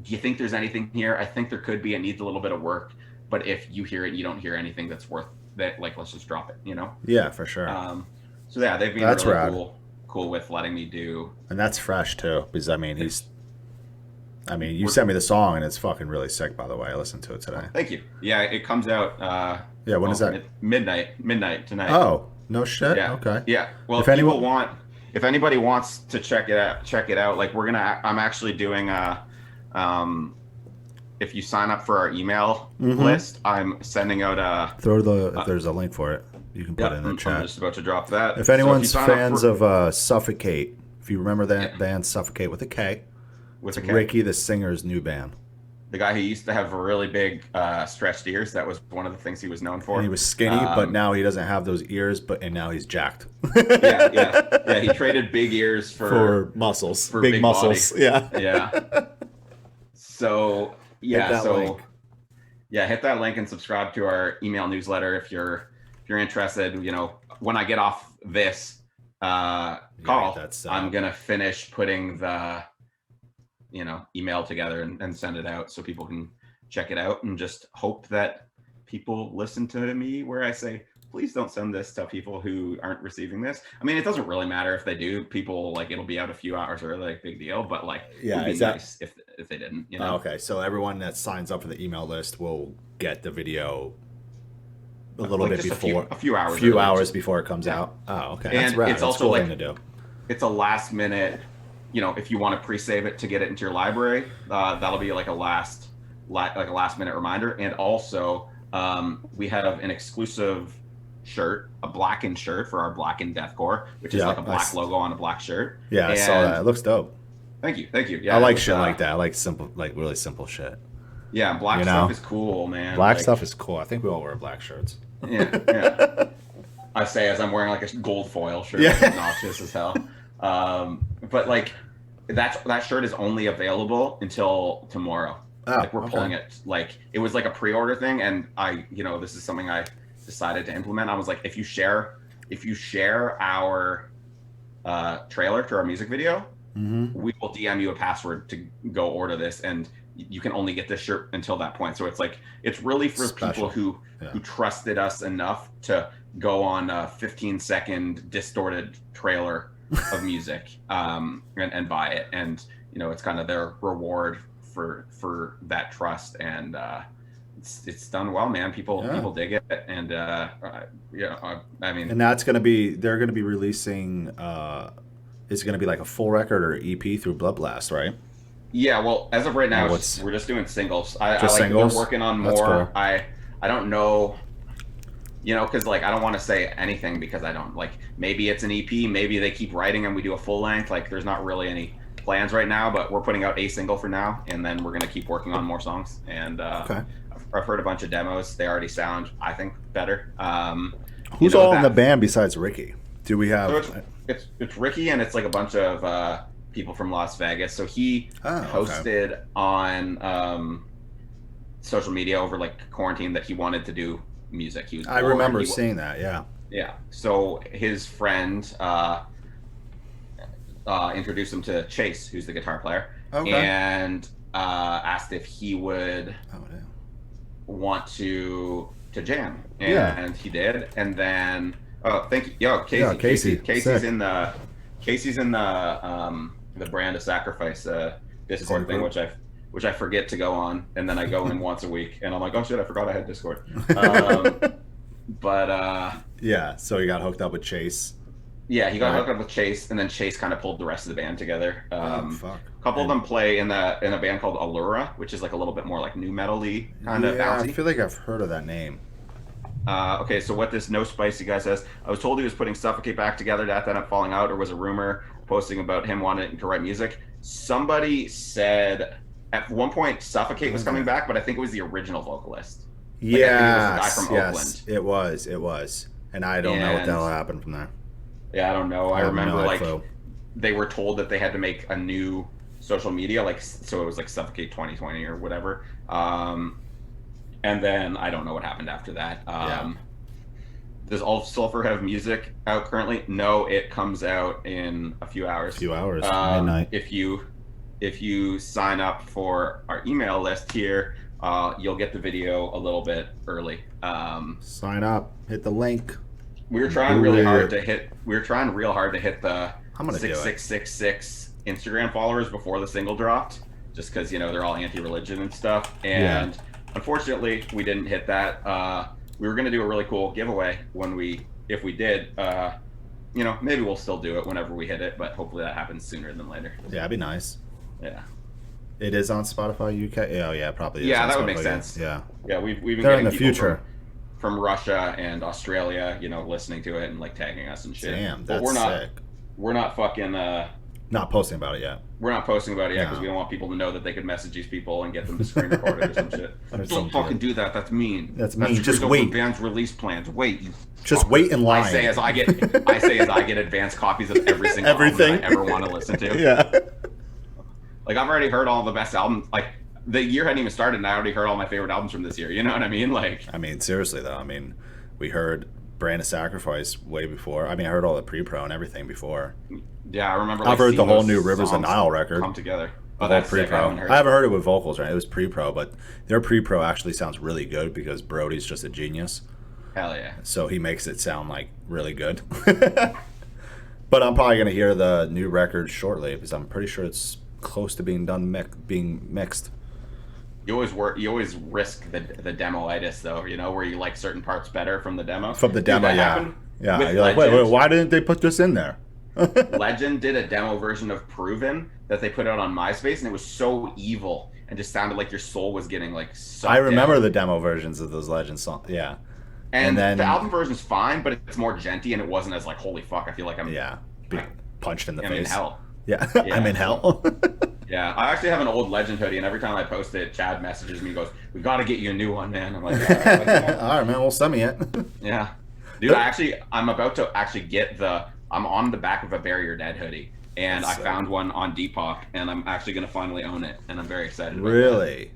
do you think there's anything here? I think there could be. It needs a little bit of work, but if you hear it, you don't hear anything that's worth that. Like, let's just drop it, Yeah, for sure. So yeah, they've been really cool with letting me do. And that's fresh too, because you sent me the song, and it's fucking really sick, by the way. I listened to it today. Thank you. Yeah, it comes out. When is that? Midnight tonight. Oh, no shit. Yeah. Okay. Yeah. Well, if anybody wants to check it out. Like I'm actually doing if you sign up for our email list, I'm sending out if there's a link for it, you can put it in the chat. I'm just about to drop that. If anyone's fans of Suffocate, if you remember that band Suffocate with a K, it's Ricky the singer's new band. The guy who used to have really big stretched ears, that was one of the things he was known for. And he was skinny, but now he doesn't have those ears, and now he's jacked. Yeah. He traded big ears for muscles, for big muscles. Body. Yeah. So hit that link and subscribe to our email newsletter if you're interested. When I get off this call, I'm gonna finish putting the email together and send it out so people can check it out, and just hope that people listen to me where I say, please don't send this to people who aren't receiving this. I mean, it doesn't really matter if they do. People, like, it'll be out a few hours early, like, big deal, but like, it'd be nice if they didn't, Okay, so everyone that signs up for the email list will get the video a little bit before, a few hours before it comes out. Oh, okay. And that's rad. It's also cool like, thing to do. It's a last minute, if you want to pre-save it to get it into your library, that'll be like a last minute reminder. And also, we have an exclusive shirt, a blackened shirt for our blackened deathcore, which is like a black logo on a black shirt. Yeah, I saw that. It looks dope. Thank you. Yeah, I like shit like that. I like simple, like really simple shit. Yeah, black You stuff know, is cool, man. black Like, stuff is cool. I think we all wear black shirts. yeah, yeah. I say as I'm wearing like a gold foil shirt, Yeah. like obnoxious as hell. But like that shirt is only available until tomorrow. Oh, Like we're pulling it. Like it was like a pre-order thing, and this is something I decided to implement. I was like, if you share our trailer to our music video, we will DM you a password to go order this, and you can only get this shirt until that point. So it's like it's really for Special. people who trusted us enough to go on a 15-second distorted trailer of music and buy it, and it's kind of their reward for that trust, and it's done well, man. People dig it, and I mean, and that's gonna be they're gonna be releasing. Is it gonna be like a full record or EP through Blood Blast, right? Yeah, well, as of right now, we're just doing singles. Singles? We're working on more. Cool. I don't know, because like I don't want to say anything because I don't like. Maybe it's an EP. Maybe they keep writing and we do a full length. Like, there's not really any plans right now, but we're putting out a single for now, and then we're gonna keep working on more songs. And I've heard a bunch of demos. They already sound, I think, better. Who's all in the band besides Ricky? Do we have? So it's Ricky, and it's like a bunch of people from Las Vegas. So he posted on social media over like quarantine that he wanted to do music. I remember seeing that. Yeah. Yeah. So his friend introduced him to Chase, who's the guitar player, and asked if he would want to jam, and he did. And then thank you, Casey. Yeah, Casey. Casey's in the Brand of Sacrifice Discord thing, which I forget to go on, and then I go in once a week, and I'm like, oh shit, I forgot I had Discord. Yeah, so he got hooked up with Chase. Yeah, he got hooked up with Chase, and then Chase kind of pulled the rest of the band together. Fuck. A couple of them play in a band called Allura, which is like a little bit more like nu metal-y kind of bouncy. I feel like I've heard of that name. Okay, so what this No Spicy guy says, I was told he was putting Suffocate back together. Did that end up falling out, or was a rumor posting about him wanting to write music? Somebody said at one point Suffocate was coming back, but I think it was the original vocalist. Yeah, it was the guy from Oakland. It was. And I don't know what the hell happened from there. Yeah, I don't know. I remember info. They were told that they had to make a new social media, so it was like Suffocate 2020 or whatever. And then I don't know what happened after that. Does All Sulfur have music out currently? No, it comes out in a few hours. Midnight. If you sign up for our email list here, you'll get the video a little bit early. Sign up. Hit the link. We were trying real hard to hit the 6666 Instagram followers before the single dropped, just because they're all anti-religion and stuff. And unfortunately, we didn't hit that. We were gonna do a really cool giveaway if we did. Maybe we'll still do it whenever we hit it, but hopefully that happens sooner than later. Yeah, that'd be nice. Yeah. It is on Spotify UK. Oh yeah, probably. Is yeah, that Spotify, would make sense. Yeah. Yeah, we've been They're getting in the future from Russia and Australia, listening to it and like tagging us and shit. Damn, but that's sick. We're not fucking. Not posting about it yet. We're not posting about it yet because we don't want people to know that they could message these people and get them to screen record it or some shit. Don't fucking do that. That's mean. That's mean. Just wait. Band's release plans. Wait. Just wait in line. I say as I get advanced copies of every single album that I ever want to listen to. Yeah. Like I've already heard all the best albums. Like the year hadn't even started, and I already heard all my favorite albums from this year. You know what I mean? Like. I mean, seriously though. I mean, we heard Brand of Sacrifice way before. I mean, I heard all the pre-pro and everything before. Yeah, I remember. I've heard the whole new Rivers of Nile record. Come together. Oh, that's pre-pro. I haven't heard it with vocals, right? It was pre-pro, but their pre-pro actually sounds really good because Brody's just a genius. Hell yeah. So he makes it sound like really good. But I'm probably gonna hear the new record shortly because I'm pretty sure it's close to being done, being mixed. You always risk the demo-itis though, where you like certain parts better from the demo. From the demo, yeah. Yeah, you're like, wait, why didn't they put this in there? Legend did a demo version of Proven that they put out on MySpace, and it was so evil and just sounded like your soul was getting like sucked I remember down. the demo versions of those Legend songs, yeah. And then the album version's fine, but it's more genty, and it wasn't as like, holy fuck, I feel like I'm punched in the face. I'm in hell. Yeah. I'm in hell. Yeah, I actually have an old Legend hoodie, and every time I post it, Chad messages me and goes, "We got to get you a new one, man." I'm like, "All right, All right, man. Well, send me it. yeah, dude. I'm about to actually get I'm on the back of a Bury Your Dead hoodie, and I found one on Depop, and I'm actually gonna finally own it, and I'm very excited about Really?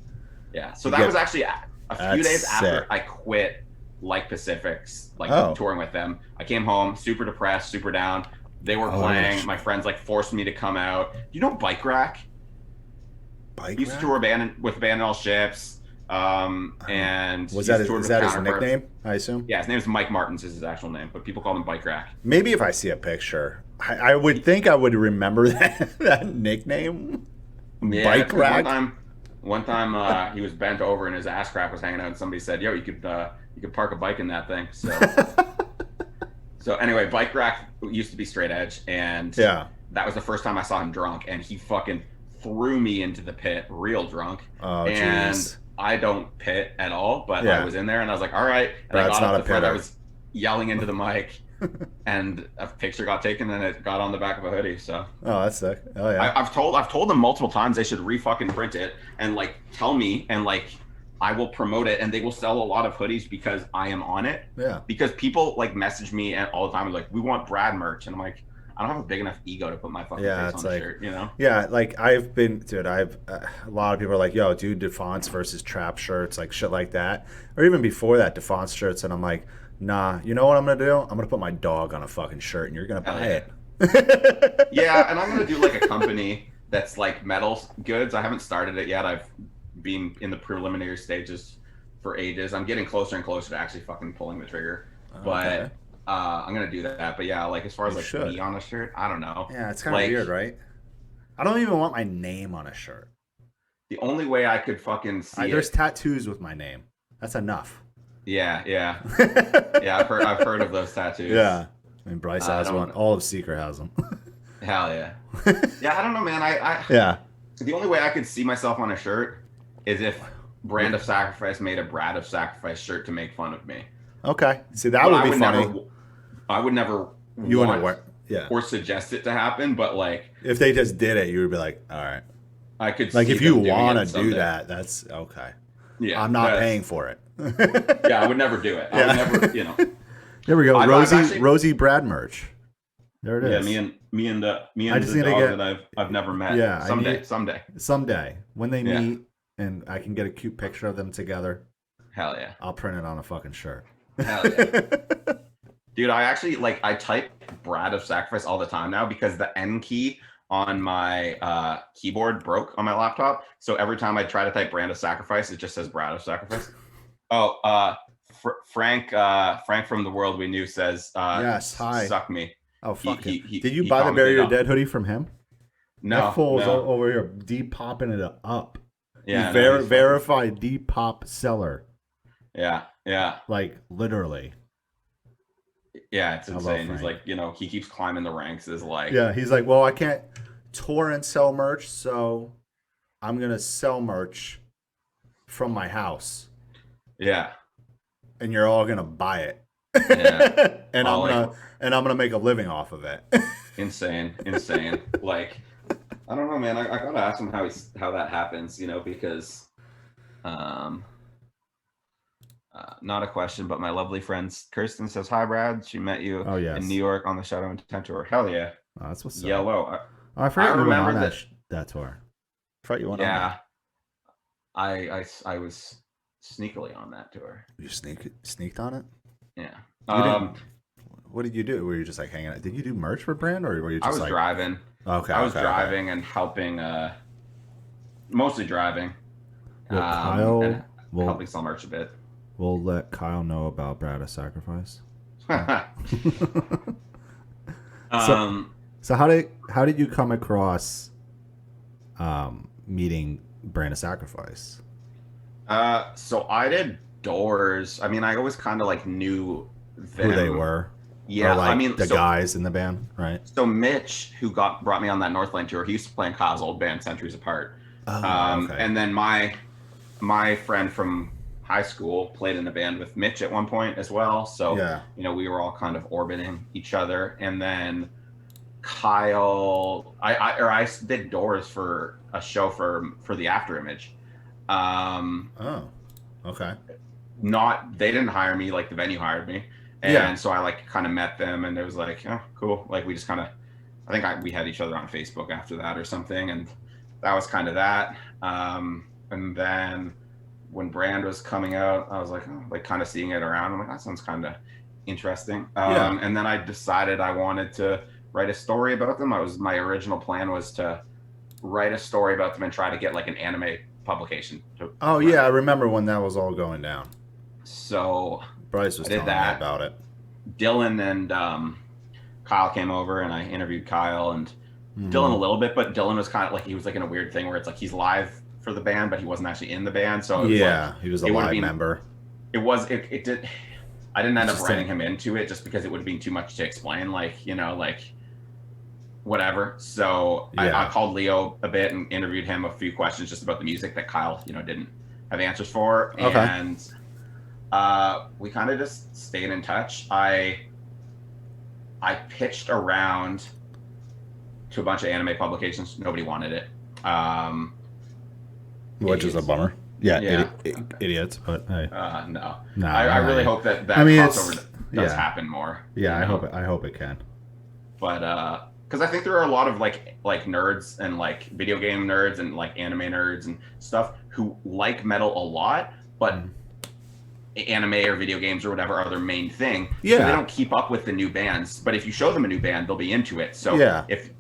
that. Yeah. So that was actually a few days after I quit Like Pacifics, touring with them. I came home super depressed, super down. They were playing. My friends like forced me to come out. You know Bike Rack? Used to tour with Band All Ships. And is that his nickname? I assume. Yeah, his name is Mike Martins is his actual name, but people call him Bike Rack. Maybe if I see a picture, I would think I would remember that nickname. Yeah, Bike Rack. One time he was bent over and his ass crack was hanging out, and somebody said, "Yo, you could park a bike in that thing." So, so anyway, Bike Rack used to be straight edge, and that was the first time I saw him drunk, and he fucking threw me into the pit real drunk. Oh, and geez. I don't pit at all, but I was in there and I was like, all right. And I got up the front, I was yelling into the mic and a picture got taken and it got on the back of a hoodie. So that's sick. Oh yeah. I've told them multiple times they should fucking print it and like tell me, and like I will promote it, and they will sell a lot of hoodies because I am on it. Yeah. Because people like message me all the time and like, we want Brad merch, and I'm like, I don't have a big enough ego to put my fucking face on a shirt, you know? Yeah, like a lot of people are like, yo, dude, DeFonce versus trap shirts, like shit like that. Or even before that, DeFonce shirts, and I'm like, nah, you know what I'm going to do? I'm going to put my dog on a fucking shirt, and you're going to buy it. Yeah, and I'm going to do like a company that's like metal goods. I haven't started it yet. I've been in the preliminary stages for ages. I'm getting closer and closer to actually fucking pulling the trigger. But I'm gonna do that. But yeah, like as far as me on a shirt, I don't know. Yeah, it's kind of weird, right? I don't even want my name on a shirt. The only way I could fucking see there's tattoos with my name. That's enough. Yeah. Yeah, I've heard of those tattoos. Yeah. I mean, Bryce has one. All of Secret has them. Hell yeah. Yeah, I don't know, man. The only way I could see myself on a shirt is if Brand of Sacrifice made a Brad of Sacrifice shirt to make fun of me. Okay. See, that would be funny. I would never or suggest it to happen, but like if they just did it, you would be like, all right. I could like if you want to do that, that's okay. Yeah, I'm not paying for it. Yeah, I would never do it. I would never, you know. There we go. Rosie Brad merch. There it is. Yeah, me and the dog that I've never met. Yeah, someday when they meet and I can get a cute picture of them together. Hell yeah. I'll print it on a fucking shirt. Hell yeah. Dude, I actually I type Brad of Sacrifice all the time now because the N key on my keyboard broke on my laptop. So every time I try to type Brand of Sacrifice, it just says Brad of Sacrifice. Oh, Frank from The World We Knew says, yes, hi. Suck me. Oh, fuck Did you buy the Bury Your Dead hoodie from him? No. That fool's over here deep-popping it up. Yeah. Verified Depop seller. Yeah. Like, literally. Yeah, it's insane. He's like, he keeps climbing the ranks as like... Yeah, he's like, well, I can't tour and sell merch, so I'm going to sell merch from my house. Yeah. And you're all going to buy it. Yeah. and I'm gonna make a living off of it. Insane. Like, I don't know, man. I gotta ask him how that happens, because not a question, but my lovely friend Kirsten says, hi Brad, she met you in New York on the Shadow Intent tour. Hell yeah. Oh, that's what's Yellow. I forgot you went on that tour. I forgot you went on that. I was sneakily on that tour. You sneaked on it? Yeah. What did you do? Were you just like hanging out? Did you do merch for Brand, or were you just driving? Okay. I was driving and helping, mostly driving. Kyle, and helping sell merch a bit. We'll let Kyle know about Brad of Sacrifice. So how did you come across meeting Brand of Sacrifice? So I did Doors. I mean, I always kind of like knew them. Who they were. Yeah, or the guys in the band, right? So Mitch, who brought me on that Northland tour, he used to play in Kyle's old band, Centuries Apart. Okay. And then my friend from high school played in the band with Mitch at one point as well. So we were all kind of orbiting each other. And then Kyle, I did doors for a show for the After Image. Oh, okay. Not they didn't hire me, like the venue hired me, and so I like kind of met them, and it was like, oh, cool. Like we just kind of, we had each other on Facebook after that or something, and that was kind of that. And then when Brand was coming out, I was like, oh, like kind of seeing it around. I'm like, that sounds kind of interesting. And then I decided I wanted to write a story about them. My original plan was to write a story about them and try to get like an anime publication. Oh yeah, I remember when that was all going down. So Bryce was telling me about it. Dylan and Kyle came over, and I interviewed Kyle and Dylan a little bit, but Dylan was kind of like, he was like in a weird thing where it's like he's live for the band, but he wasn't actually in the band. So it was he was a live member. It did. I didn't end up writing him into it just because it would have been too much to explain, like, you know, like whatever. So I called Leo a bit and interviewed him a few questions just about the music that Kyle, you know, didn't have answers for. Okay. And we kind of just stayed in touch. I pitched around to a bunch of anime publications. Nobody wanted it. Which is a bummer. Yeah. Idiots, but hey. No. I really hope that crossover does happen more. Yeah, I hope it can. But because I think there are a lot of like nerds and like video game nerds and like anime nerds and stuff who like metal a lot, but anime or video games or whatever are their main thing. Yeah. So they don't keep up with the new bands. But if you show them a new band, they'll be into it. So if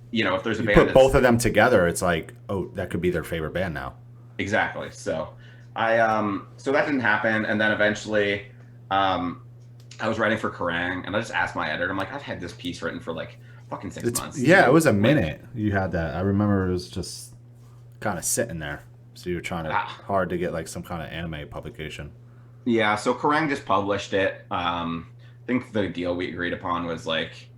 there's a band, put both of them together, it's like, oh, that could be their favorite band now. Exactly. So so that didn't happen, and then eventually I was writing for Kerrang, and I just asked my editor, I'm like, I've had this piece written for like fucking 6 months. Yeah, it was a minute. You had that. I remember it was just kind of sitting there. So you were trying hard to get like some kind of anime publication. Yeah, so Kerrang just published it. I think the deal we agreed upon was like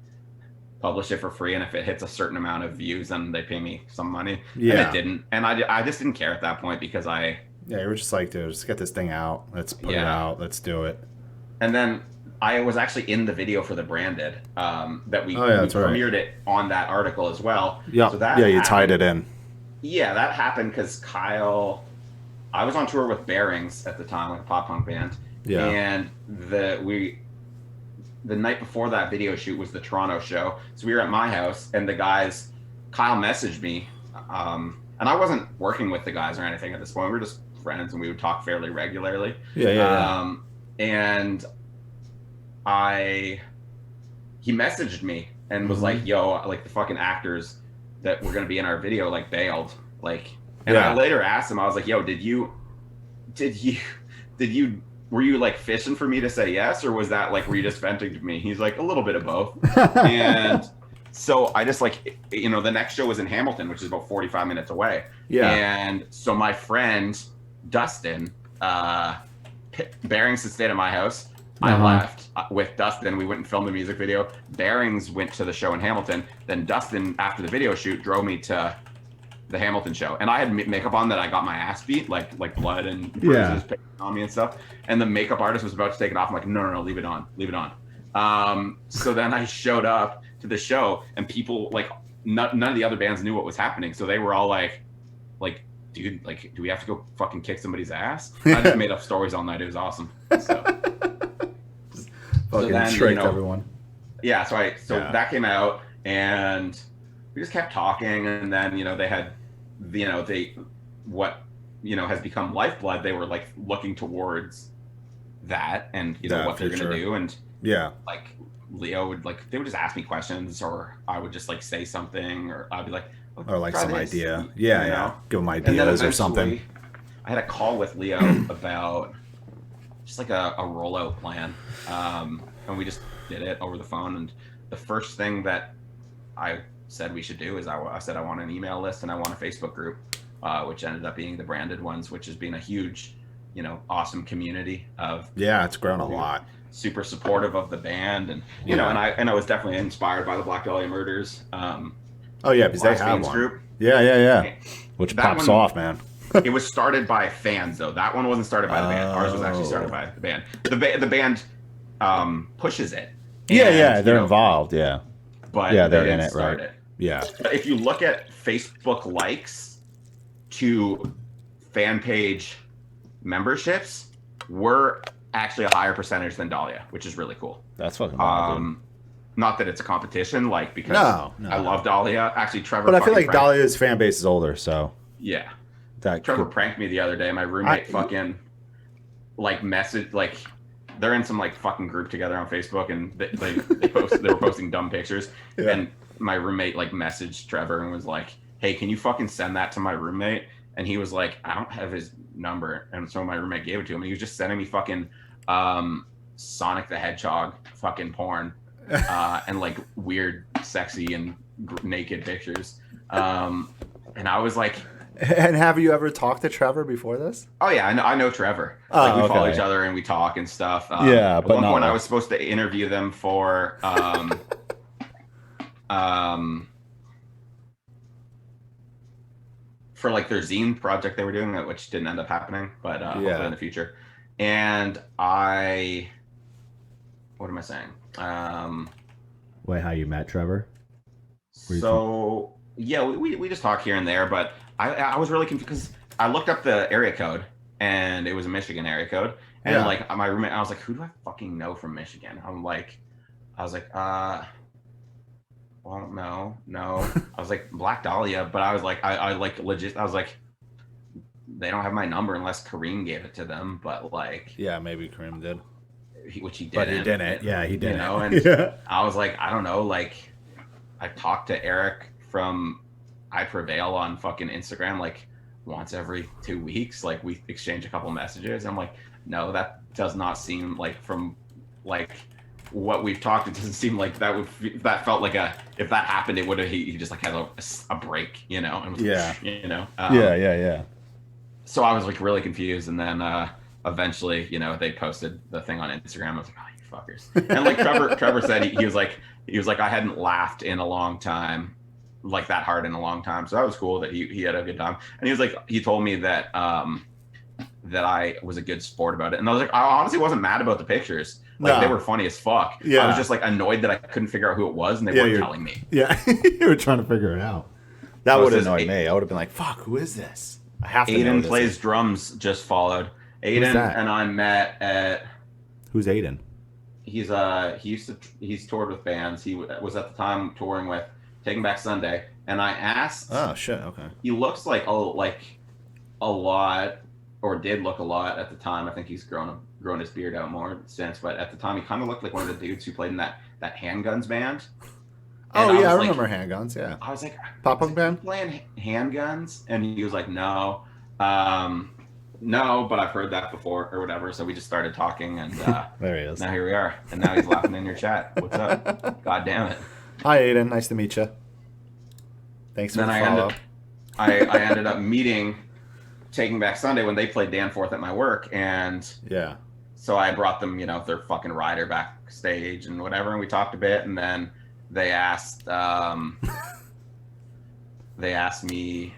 publish it for free, and if it hits a certain amount of views, then they pay me some money. Yeah. And it didn't. And I just didn't care at that point because you were just like, dude, just get this thing out. Let's put it out. Let's do it. And then I was actually in the video for the Branded that we premiered it on that article as well. Yeah, so that you tied it in. Yeah, that happened because Kyle, I was on tour with Bearings at the time, like a pop punk band. Yeah. And the night before that video shoot was the Toronto show. So we were at my house, and Kyle messaged me. And I wasn't working with the guys or anything at this point. We were just friends, and we would talk fairly regularly. Yeah. And he messaged me and was like, yo, like the fucking actors that were going to be in our video, like bailed. Like, and I later asked him, I was like, yo, were you like fishing for me to say yes? Or was that like, were you just venting to me? He's like, a little bit of both. And so I just like, the next show was in Hamilton, which is about 45 minutes away. Yeah. And so my friend, Dustin, Bearings had stayed at my house. I left with Dustin. We went and filmed the music video. Bearings went to the show in Hamilton. Then Dustin, after the video shoot, drove me to the Hamilton show. And I had makeup on that I got my ass beat, like blood and bruises on me and stuff. And the makeup artist was about to take it off. I'm like, no, leave it on. So then I showed up to the show, and people, like, none of the other bands knew what was happening. So they were all like, dude, like, do we have to go fucking kick somebody's ass? I just made up stories all night. It was awesome. So. Fucking tricked everyone. Yeah, so that came out, and we just kept talking, and then they had, what has become Lifeblood. They were like looking towards that, and what they're gonna do, and like Leo would they would just ask me questions, or I would just like say something, or I'd be like, or like some idea, give them ideas or something. I had a call with Leo about just like a rollout plan, and we just did it over the phone. And the first thing that I said we should do is I said I want an email list and I want a Facebook group, which ended up being the Branded ones, which has been a huge, awesome community of it's grown a lot. Super supportive of the band, and and I was definitely inspired by the Black Dahlia Murders. Because they have one. Group. Yeah. Which pops off, man. It was started by fans, though. That one wasn't started by the band. Ours was actually started by the band. The band pushes it. And, they're involved. Yeah. but yeah, they they're in didn't it, start right? it. Yeah. But if you look at Facebook likes to fan page memberships, we're actually a higher percentage than Dahlia, which is really cool. That's fucking wild, dude. Not that it's a competition, like, because No, I love Dahlia. Actually, Trevor. But I feel like Dahlia's fan base is older, so yeah. that Trevor pranked me the other day. My roommate fucking like message like they're in some like fucking group together on Facebook, and they were posting dumb pictures, and my roommate like messaged Trevor and was like, "Hey, can you fucking send that to my roommate?" And he was like, "I don't have his number," and so my roommate gave it to him, and he was just sending me fucking Sonic the Hedgehog fucking porn. And like weird, sexy, and naked pictures. And I was like, and have you ever talked to Trevor before this? Oh yeah, I know Trevor. Oh, like, we follow each other and we talk and stuff. Yeah, but at one point I was supposed to interview them for for like their zine project they were doing, which didn't end up happening, but hopefully in the future. And what am I saying? Wait, how you met Trevor? So yeah, we just talk here and there, but I was really confused because I looked up the area code and it was a Michigan area code, and like my roommate, I was like, who do I fucking know from Michigan? I was like, well, no. I was like Black Dahlia, but I was like, I like legit. I was like, they don't have my number unless Kareem gave it to them, but like, yeah, maybe Kareem did. Which he didn't. But he didn't. Yeah, he didn't. You know, and I was like, I don't know. Like, I talked to Eric from I Prevail on fucking Instagram like once every 2 weeks. Like, we exchange a couple messages. And I'm like, no, that does not seem like from like what we've talked. It doesn't seem like that felt like if that happened, it would have he just like had a break, you know? And was, you know. Yeah. So I was like really confused, and then. Eventually, you know, they posted the thing on Instagram. I was like, oh, you fuckers. And like Trevor said, he was like, I hadn't laughed in a long time, like that hard in a long time. So that was cool that he had a good time. And he was like, he told me that that I was a good sport about it. And I was like, I honestly wasn't mad about the pictures. Like they were funny as fuck. Yeah. I was just like annoyed that I couldn't figure out who it was, and they weren't telling me. Yeah, you were trying to figure it out. That would have annoyed me. I would have been like, fuck, who is this? I have to know Aiden this Plays Drums just followed. Aiden and I met at. Who's Aiden? He's he's toured with bands. He was at the time touring with Taking Back Sunday, and I asked. Oh shit! Okay. He looks like a lot, or did look a lot at the time. I think he's grown his beard out more since, but at the time he kind of looked like one of the dudes who played in that Handguns band. And I remember Handguns. Yeah. I was like, pop punk band playing Handguns, and he was like, no. No, but I've heard that before or whatever. So we just started talking, and there he is. Now here we are, and now he's laughing in your chat. What's up? God damn it! Hi, Aiden. Nice to meet you. Thanks for the follow up. I ended up meeting Taking Back Sunday when they played Danfonce at my work, and so I brought them, you know, their fucking rider backstage and whatever, and we talked a bit, and then they asked me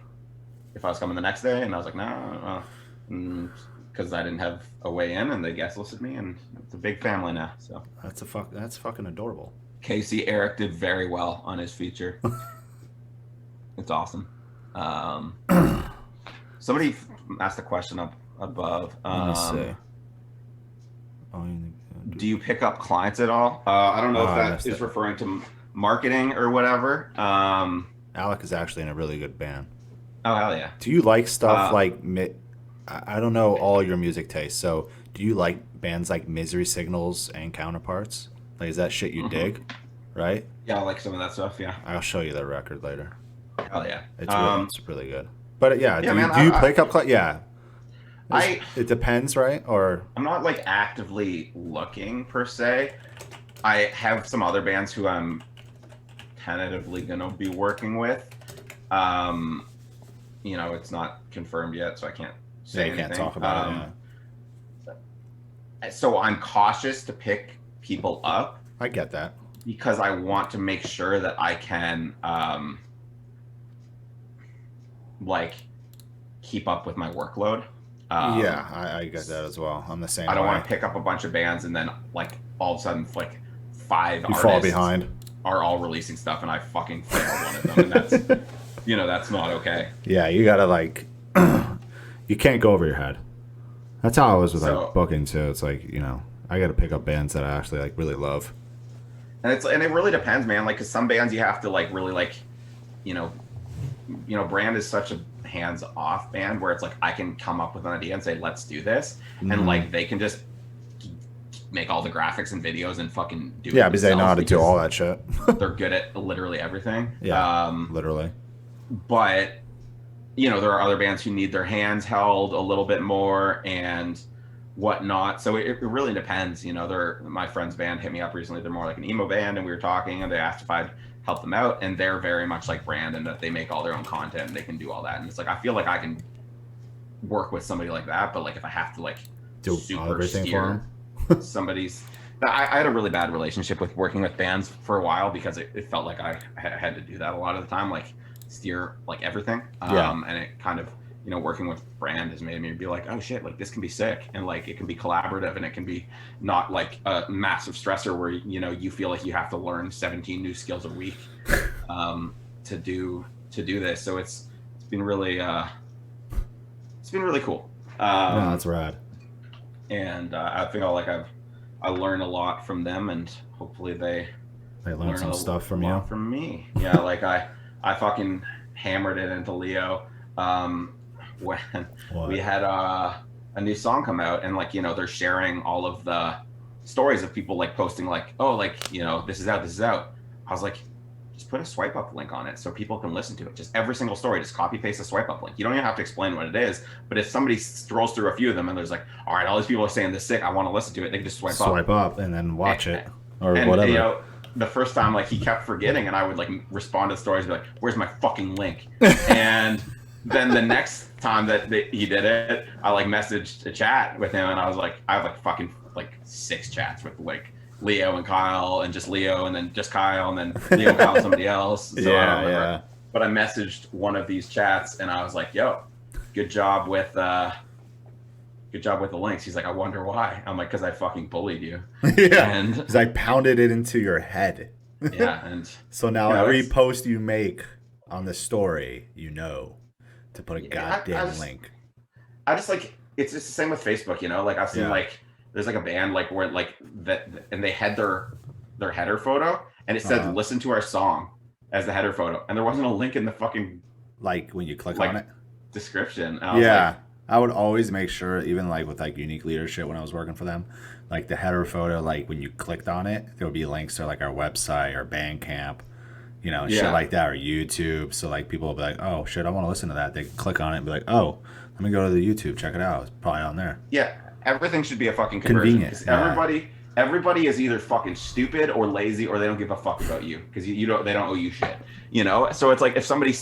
if I was coming the next day, and I was like, no. Because I didn't have a way in, and they guest listed me, and it's a big family now. So that's fucking adorable. Casey Eric did very well on his feature. It's awesome. Somebody asked a question up above. Let's see. Do you pick up clients at all? I don't know if that is referring to marketing or whatever. Alec is actually in a really good band. Oh hell yeah! Do you like stuff like? I don't know all your music tastes, so do you like bands like Misery Signals and Counterparts? Like, is that shit you dig? Right? Yeah, I like some of that stuff, yeah. I'll show you the record later. Hell yeah. It's really good. But yeah, do you pick up clients? Yeah. It depends, right? Or I'm not like actively looking per se. I have some other bands who I'm tentatively gonna be working with. You know, it's not confirmed yet, so I can't say anything. Can't talk about it. So I'm cautious to pick people up. I get that. Because I want to make sure that I can like keep up with my workload. I get that as well. I'm the same. I don't want to pick up a bunch of bands and then like all of a sudden like 5 artists fall behind. are all releasing stuff, and I fucking failed one of them, and that's that's not okay. Yeah, you gotta like, you can't go over your head. That's how I was with like booking too. It's like I gotta pick up bands that I actually like really love. And it really depends, man. Like, cause some bands you have to like really like, Brand is such a hands-off band where it's like I can come up with an idea and say let's do this, and like they can just make all the graphics and videos and fucking do it. Yeah, because they know how to do all that shit. They're good at literally everything. Yeah, literally. But there are other bands who need their hands held a little bit more and whatnot. So it really depends. My friend's band hit me up recently. They're more like an emo band, and we were talking, and they asked if I'd help them out, and they're very much like Brand, and that they make all their own content and they can do all that. And it's like I feel like I can work with somebody like that, but like if I have to like do everything for them, somebody's. I had a really bad relationship with working with bands for a while because it felt like I had to do that a lot of the time, like steer like everything. And it kind of working with Brand has made me be like, oh shit, like this can be sick, and like it can be collaborative, and it can be not like a massive stressor where you feel like you have to learn 17 new skills a week to do this. So it's been really cool. No, that's rad. And I feel like I learn a lot from them, and hopefully they learn some stuff from you. From me, yeah. Like I fucking hammered it into Leo. When we had a new song come out, and like they're sharing all of the stories of people like posting like, oh, like this is out. I was like, just put a swipe up link on it so people can listen to it. Just every single story, just copy paste a swipe up link. You don't even have to explain what it is, but if somebody scrolls through a few of them and there's like, all right, all these people are saying this sick, I want to listen to it, they can just swipe up and then watch it or whatever. The first time, like, he kept forgetting, and I would like respond to the stories, and be like, where's my fucking link? And then the next time that he did it, I like messaged a chat with him, and I was like, I have like fucking like 6 chats with like Leo and Kyle, and just Leo, and then just Kyle, and then Leo and Kyle and somebody else. So I don't remember. Yeah. But I messaged one of these chats, and I was like, yo, good job with the links. He's like, I wonder why. I'm like, because I fucking bullied you. Yeah. And because I pounded it into your head. Yeah. And so now every post you make on the story, to put a goddamn link. I just like, it's just the same with Facebook, like I've seen like, there's like a band like where like that, and they had their header photo, and it said listen to our song as the header photo, and there wasn't a link in the fucking like when you click on it description. I would always make sure, even like with like Unique Leadership when I was working for them, like the header photo, like when you clicked on it, there would be links to like our website or Bandcamp, shit like that, or YouTube. So like people will be like, oh shit, I want to listen to that. They click on it and be like, oh, let me go to the YouTube, check it out. It's probably on there. Yeah, everything should be a fucking conversion. Convenient. Everybody is either fucking stupid or lazy, or they don't give a fuck about you because they don't owe you shit. So it's like if somebody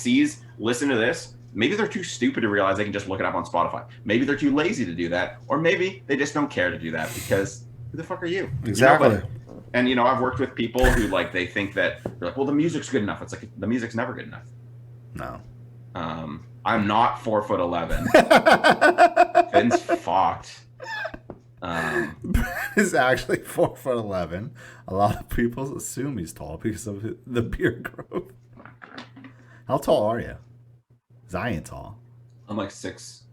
listen to this. Maybe they're too stupid to realize they can just look it up on Spotify. Maybe they're too lazy to do that. Or maybe they just don't care to do that because who the fuck are you? Exactly. And, I've worked with people who, like, they think that, they're like, well, the music's good enough. It's like, the music's never good enough. No. I'm not 4'11". Finn's fucked. He's actually 4'11". A lot of people assume he's tall because of the beard growth. How tall are you? I ain't tall. I'm like 6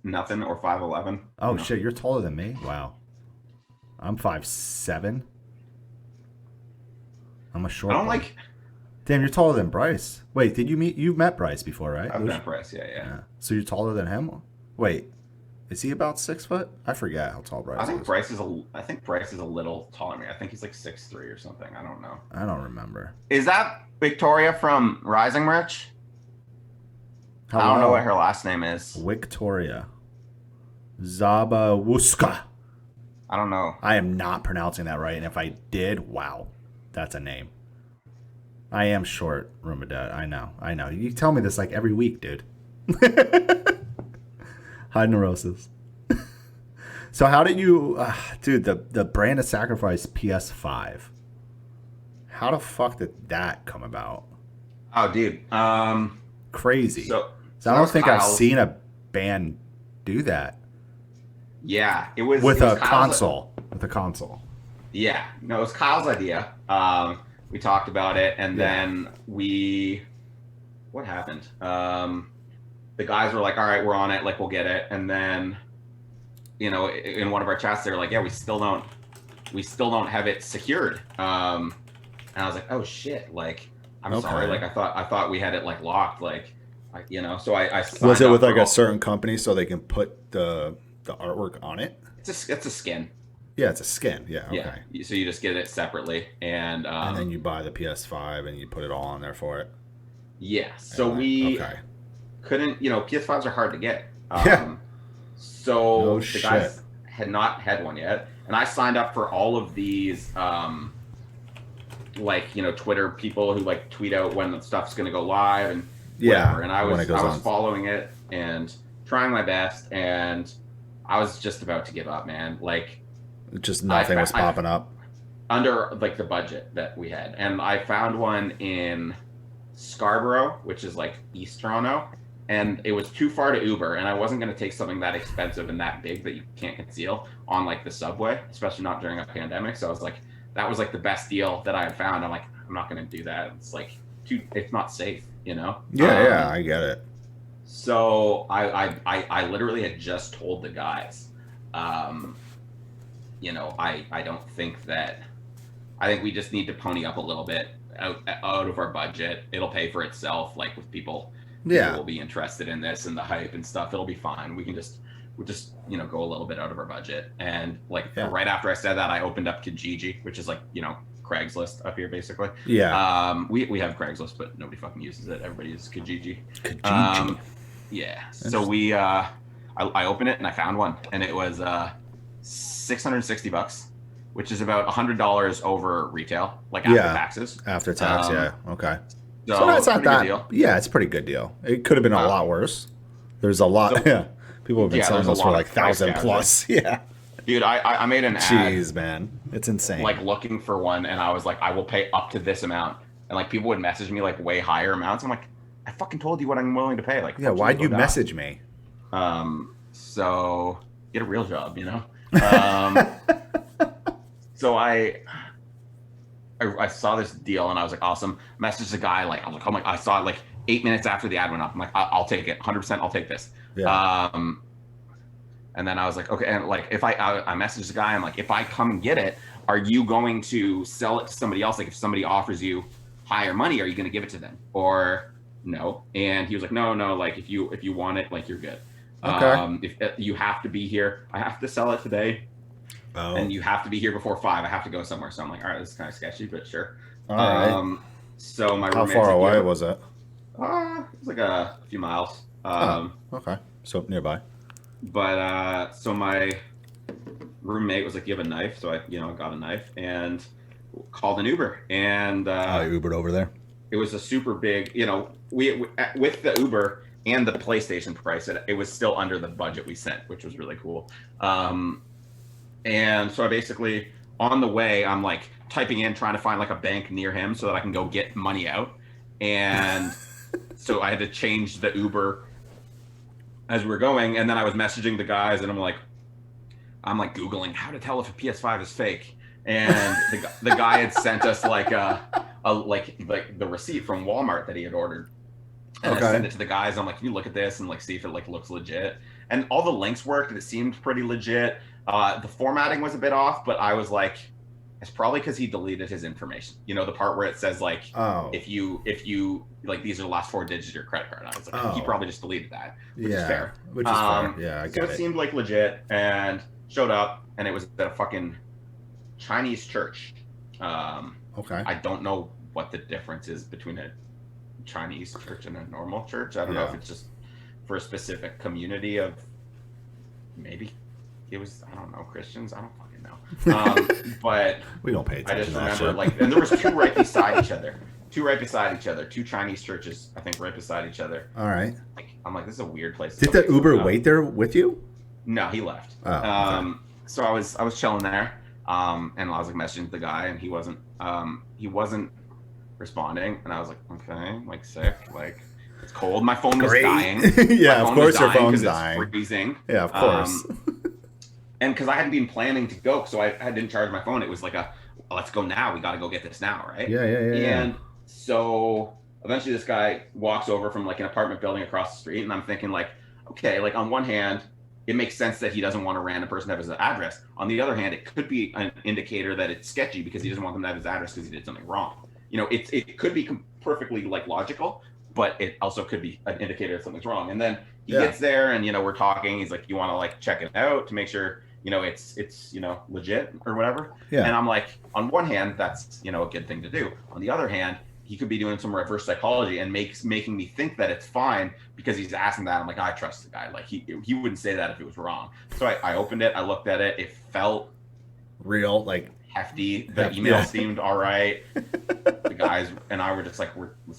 nothing or 5'11". Oh shit, you're taller than me? Wow. I'm 5'7". I'm a short. I don't like. Damn, you're taller than Bryce. Wait, did you met Bryce before, right? I've met Bryce, yeah. So you're taller than him? Wait, is he about 6 foot? I forget how tall Bryce is. I think Bryce is a little taller than me. I think he's like 6'3" or something. I don't know. I don't remember. Is that Victoria from Rising Merch? Hello. I don't know what her last name is. Victoria Zabawuska. I don't know. I am not pronouncing that right, and if I did, wow, that's a name. I am short, Rumadet. I know. You tell me this like every week, dude. High neurosis. So how did you, dude? The Brand of Sacrifice PS5. How the fuck did that come about? Oh, dude. Crazy. So I don't think I've seen a band do that. Yeah, it was a console. With a console. Yeah, no, it was Kyle's idea. We talked about it, and then what happened? The guys were like, all right, we're on it, like we'll get it. And then, you know, in one of our chats, they were like, yeah, we still don't have it secured. And I was like, oh shit, like I'm sorry, like I thought we had it like locked, like you know. So I was it with like a certain company so they can put the artwork on it? It's a skin. Yeah, it's a skin. Yeah, okay. Yeah. So you just get it separately, and then you buy the PS5 and you put it all on there for it. Yeah. So we couldn't, you know, PS5s are hard to get. So the guys had not had one yet, and I signed up for all of these, like, you know, Twitter people who like tweet out when the stuff's going to go live and whatever. And I was following it and trying my best, and I was just about to give up, man. Like, just nothing was popping up under like the budget that we had, and I found one in Scarborough, which is like East Toronto, and it was too far to Uber, and I wasn't going to take something that expensive and that big that you can't conceal on like the subway, especially not during a pandemic. So I was like, that was like the best deal that I had found. I'm like, I'm not going to do that. It's like it's not safe, you know? Yeah, I get it. So I literally had just told the guys, you know, I don't think that, I think we just need to pony up a little bit out of our budget. It'll pay for itself, like with people who will be interested in this and the hype and stuff. It'll be fine. We'll just, you know, go a little bit out of our budget. And like right after I said that, I opened up Kijiji, which is like, you know, Craigslist up here basically. Yeah. We have Craigslist, but nobody fucking uses it. Everybody uses Kijiji. Yeah. So I opened it and I found one, and it was $660, which is about $100 over retail, like after taxes. After tax, okay. So that's not that. Deal. Yeah, it's a pretty good deal. It could have been a lot worse. There's a lot. People have been selling those for like 1,000 plus. Yeah. Dude, I made an ad. Jeez, man, it's insane. Like looking for one, and I was like, I will pay up to this amount, and like people would message me like way higher amounts. I'm like, I fucking told you what I'm willing to pay. Like, yeah, why'd you message me? So get a real job, you know. So I saw this deal and I was like, awesome. Messaged the guy, like, I was like, oh my, I saw it like 8 minutes after the ad went up. I'm like, I'll take it, 100%. I'll take this. Yeah. And then I was like, okay. And like, if I messaged the guy, I'm like, if I come and get it, are you going to sell it to somebody else? Like, if somebody offers you higher money, are you going to give it to them or no? And he was like, no. Like, if you want it, like, you're good. Okay. If you have to be here, I have to sell it today. Oh. And you have to be here before 5. I have to go somewhere. So I'm like, all right, this is kind of sketchy, but sure. All right. So my how far away was it? It was like a few miles. Okay. So nearby. But so my roommate was like, you have a knife? So I got a knife and called an Uber. And I Ubered over there. It was a super big, we with the Uber and the PlayStation price, it was still under the budget we sent, which was really cool. And so I basically, on the way, I'm like typing in, trying to find like a bank near him so that I can go get money out. And so I had to change the Uber as we were going. And then I was messaging the guys and I'm like Googling how to tell if a PS5 is fake. And the guy had sent us like like the receipt from Walmart that he had ordered. And I sent it to the guys. I'm like, can you look at this and like see if it like looks legit? And all the links worked and it seemed pretty legit. The formatting was a bit off, but I was like, it's probably because he deleted his information. You know, the part where it says like, if you like, these are the last 4 digits of your credit card. I was like, he probably just deleted that, which is fair. Which is fair. Yeah, I get it. So it seemed like legit, and showed up, and it was at a fucking Chinese church. Okay. I don't know what the difference is between a Chinese church and a normal church. I don't know if it's just for a specific community of maybe. It was, I don't know, Christians. I don't fucking know. But we don't pay attention. I just remember and there was 2 right beside each other. 2 Chinese churches, I think, right beside each other. All right. I'm like, this is a weird place. Did the Uber wait there with you? No, he left. Oh, okay. So I was chilling there, and I was like messaging the guy, and he wasn't responding, and I was like, okay, like sick, like. It's cold. My phone was dying. Yeah, of course your phone's dying. It's freezing. Yeah, of course. And because I hadn't been planning to go, so I didn't charge my phone. It was like let's go now. We got to go get this now, right? Yeah. And so eventually, this guy walks over from like an apartment building across the street, and I'm thinking like, okay, like on one hand, it makes sense that he doesn't want a random person to have his address. On the other hand, it could be an indicator that it's sketchy because he doesn't want them to have his address because he did something wrong. You know, it could be perfectly like logical, but it also could be an indicator that something's wrong. And then he gets there, and we're talking. He's like, "You want to like check it out to make sure it's legit or whatever." Yeah. And I'm like, on one hand, that's a good thing to do. On the other hand, he could be doing some reverse psychology and making me think that it's fine because he's asking that. I'm like, I trust the guy. Like he wouldn't say that if it was wrong. So I opened it. I looked at it. It felt real, like hefty. The email seemed all right. The guys and I were just like,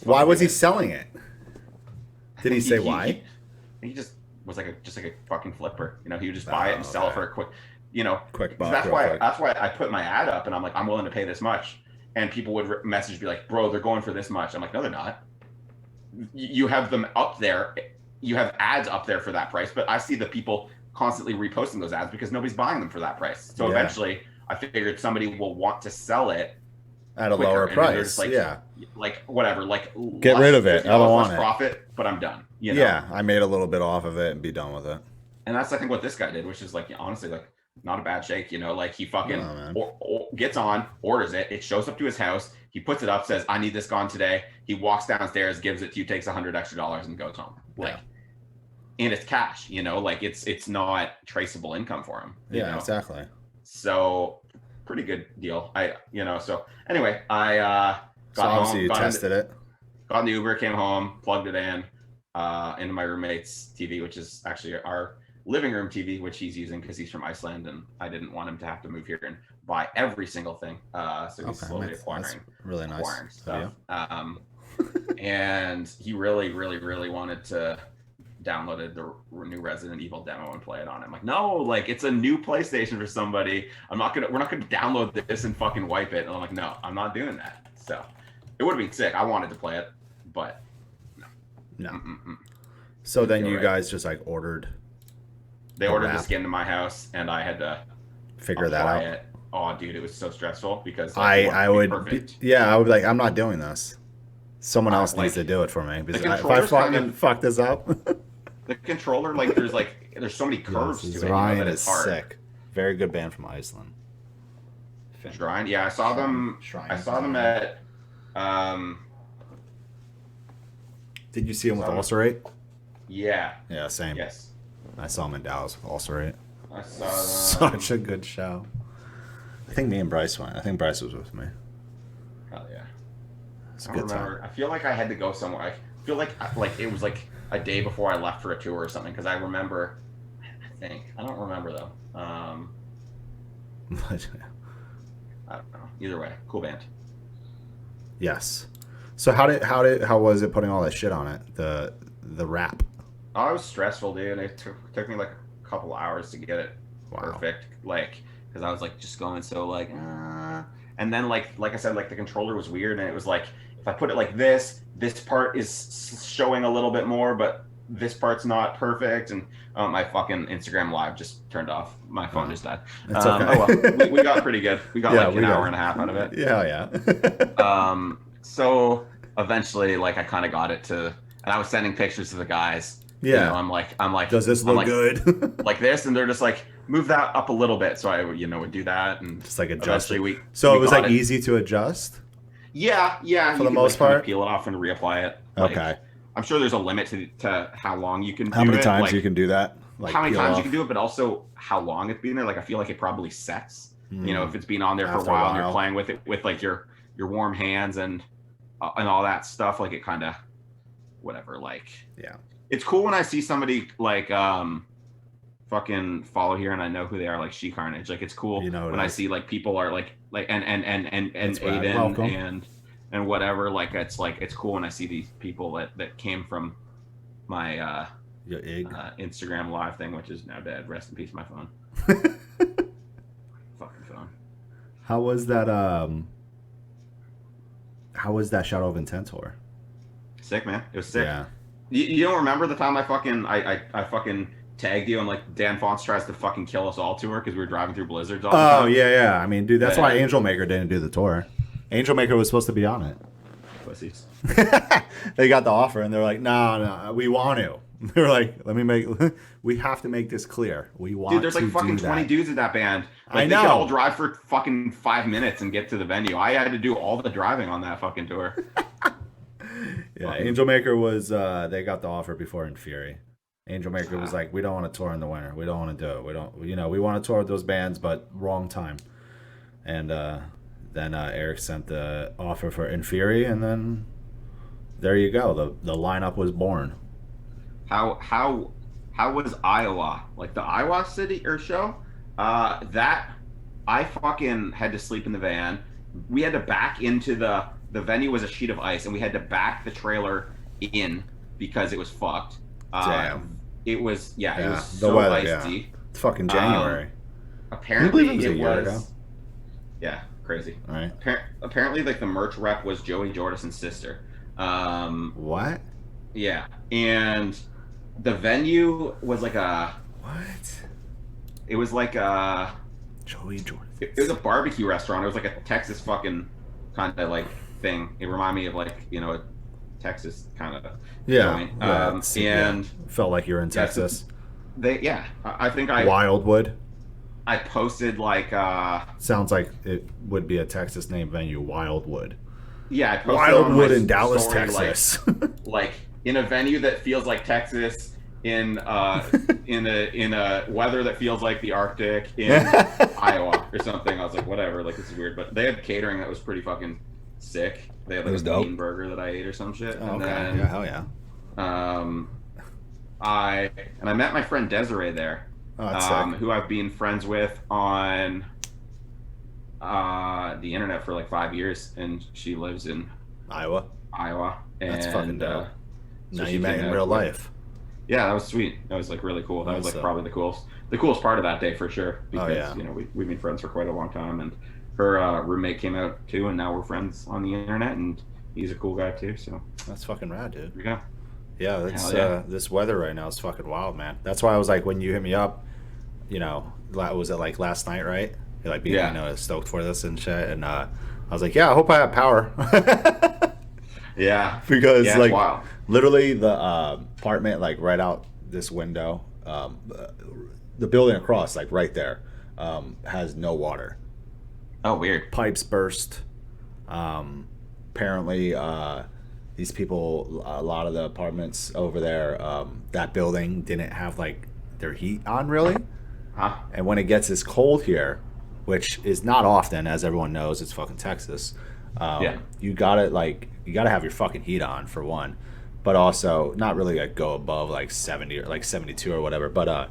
why was he selling it? Did he say why? He just was like a fucking flipper. He would just buy it and sell it for a quick buck. That's why I put my ad up and I'm like, I'm willing to pay this much. And people would message, be like, bro, they're going for this much. I'm like, no, they're not. You have them up there. You have ads up there for that price. But I see the people constantly reposting those ads because nobody's buying them for that price. So eventually I figured somebody will want to sell it at a lower price. Like whatever, like get rid of it. I don't want it. Profit, but I'm done. Yeah, I made a little bit off of it and be done with it. And that's I think what this guy did, which is like honestly like not a bad shake. Like he fucking gets on, orders it. It shows up to his house. He puts it up, says, "I need this gone today." He walks downstairs, gives it to you, takes $100 extra and goes home. And it's cash. Like it's not traceable income for him. Exactly. So pretty good deal. So anyway, I got home. You tested it. Got in the Uber, came home, plugged it in into my roommate's TV, which is actually our living room TV, which he's using because he's from Iceland, and I didn't want him to have to move here and buy every single thing. So he's slowly acquiring really nice stuff. And he really, really, really wanted to download the new Resident Evil demo and play it on it. I'm like, no, like it's a new PlayStation for somebody. We're not gonna download this and fucking wipe it. And I'm like, no, I'm not doing that. So it would have been sick. I wanted to play it, but no. So then you guys just like ordered. They ordered the skin to my house, and I had to figure that out. Oh, dude, it was so stressful because I would be like, I'm not doing this. Someone else needs to do it for me because if I fucking fuck this up. The controller, like, there's so many curves to it. Ryan is sick. Very good band from Iceland. Shrine, yeah, I saw them. I saw them at. Did you see him with Ulcerate? Yeah. Yeah, same. Yes. I saw him in Dallas with Ulcerate. I saw such a good show. I think me and Bryce went. I think Bryce was with me. Oh yeah. It's a good time. I feel like I had to go somewhere. I feel like it was like a day before I left for a tour or something because I remember. I don't remember though. I don't know. Either way, cool band. Yes. So how was it putting all that shit on it? The rap. Oh, it was stressful, dude. It took me like a couple hours to get it perfect. Like, because I was like just going so like, and then like I said, like the controller was weird, and it was like if I put it like this part is showing a little bit more, but this part's not perfect, and my fucking Instagram live just turned off. My phone just died. It's okay. Oh well, we got pretty good. We got like an hour and a half out of it. Yeah. So eventually, like I kind of got it to, and I was sending pictures to the guys. Yeah. I'm like, does this look good? Like this, and they're just like, move that up a little bit. So I, would do that, and just like adjust it. So it was like easy to adjust. Yeah. For the most part, peel it off and reapply it. Okay. I'm sure there's a limit to how long you can. How many times you can do that? Like how many times you can do it, but also how long it's been there. Like I feel like it probably sets. If it's been on there for a while and you're playing with it with like your warm hands and all that stuff, like it kind of whatever. Like it's cool when I see somebody like fucking follow here and I know who they are, like She Carnage. Like it's cool when I see like people are like and Aiden and whatever. Like it's cool when I see these people that came from my Instagram live thing, which is now dead. Rest in peace, my phone. Fucking phone. How was that? How was that Shadow of Intent tour? Sick, man. It was sick. Yeah. You don't remember the time I fucking tagged you on like Danfonce tries to fucking kill us all tour because we were driving through blizzards all the Oh time. yeah. I mean, dude, that's Yeah. why Angel Maker didn't do the tour. Angel Maker was supposed to be on it. Pussies. They got the offer and they're like, no, we want to. They're like, we have to make this clear. We want Dude, there's to like fucking do 20 that. dudes in that band. Like, I know. They could all drive for fucking 5 minutes and get to the venue. I had to do all the driving on that fucking tour. Yeah, Angel Maker was, they got the offer before In Fury. Angel Maker was like, we don't want to tour in the winter. We don't want to do it. We want to tour with those bands, but wrong time. And then Eric sent the offer for In Fury, and then there you go. The lineup was born. How was Iowa? Like the Iowa city or show? That I fucking had to sleep in the van. We had to back into the venue was a sheet of ice, and we had to back the trailer in because it was fucked. Damn. It was the so weather, ice deep. It's fucking January. Apparently Can you believe it was a year ago? Yeah, crazy. All right. Apparently, like the merch rep was Joey Jordison's sister. What? Yeah, and the venue was like What? it was like Joey Jordan. it was a barbecue restaurant. It was like a Texas fucking kind of like thing. It reminded me of like a Texas kind of Yeah. and felt like you're in Texas. I think Wildwood. I posted like Sounds like it would be a Texas name venue. Wildwood. I posted Wildwood on my in Dallas, story, Texas. like in a venue that feels like Texas, in a weather that feels like the Arctic, in Iowa or something. I was like, whatever, like this is weird. But they had catering that was pretty fucking sick. They had like a bean burger that I ate or some shit. Oh, and okay. then, Yeah, hell yeah. I met my friend Desiree there, who I've been friends with on the internet for like 5 years, and she lives in Iowa. And, That's fucking dope. So now you met in real life. Yeah, that was sweet. That was like really cool. That was like probably the coolest part of that day for sure. Because we've been friends for quite a long time, and her roommate came out too, and now we're friends on the internet, and he's a cool guy too. So that's fucking rad, dude. Yeah. Yeah, that's this weather right now is fucking wild, man. That's why I was like, when you hit me up, was it like last night, right? You're like being stoked for this and shit, and I was like, yeah, I hope I have power. Yeah, because like wild. Literally the apartment like right out this window, the building across like right there has no water. Oh, weird. Pipes burst. Apparently these people, a lot of the apartments over there, that building didn't have like their heat on really. And when it gets this cold here, which is not often, as everyone knows, it's fucking Texas. You gotta have your fucking heat on for one, but also not really like go above like 70 or like 72 or whatever. But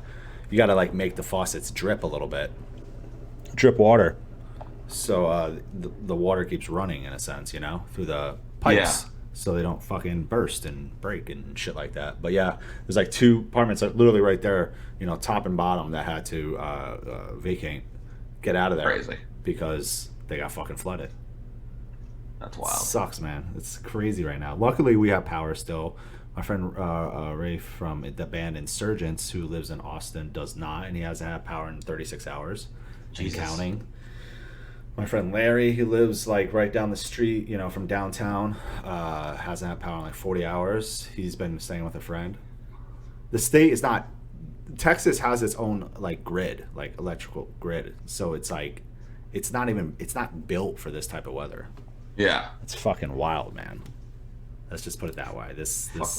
you gotta like make the faucets drip a little bit, drip water, so the water keeps running in a sense, through the pipes. Yeah. So they don't fucking burst and break and shit like that. But yeah, there's like two apartments literally right there, top and bottom, that had to vacate, get out of there. Crazy. Because they got fucking flooded. That's wild. Sucks, man. It's crazy right now. Luckily, we have power still. My friend Rafe from the band Insurgents, who lives in Austin, does not, and he hasn't had power in 36 hours and counting. My friend Larry, who lives like right down the street, from downtown, hasn't had power in like 40 hours. He's been staying with a friend. The state is not. Texas has its own like grid, like electrical grid. So it's like, it's not built for this type of weather. Yeah, it's fucking wild, man. Let's just put it that way. This is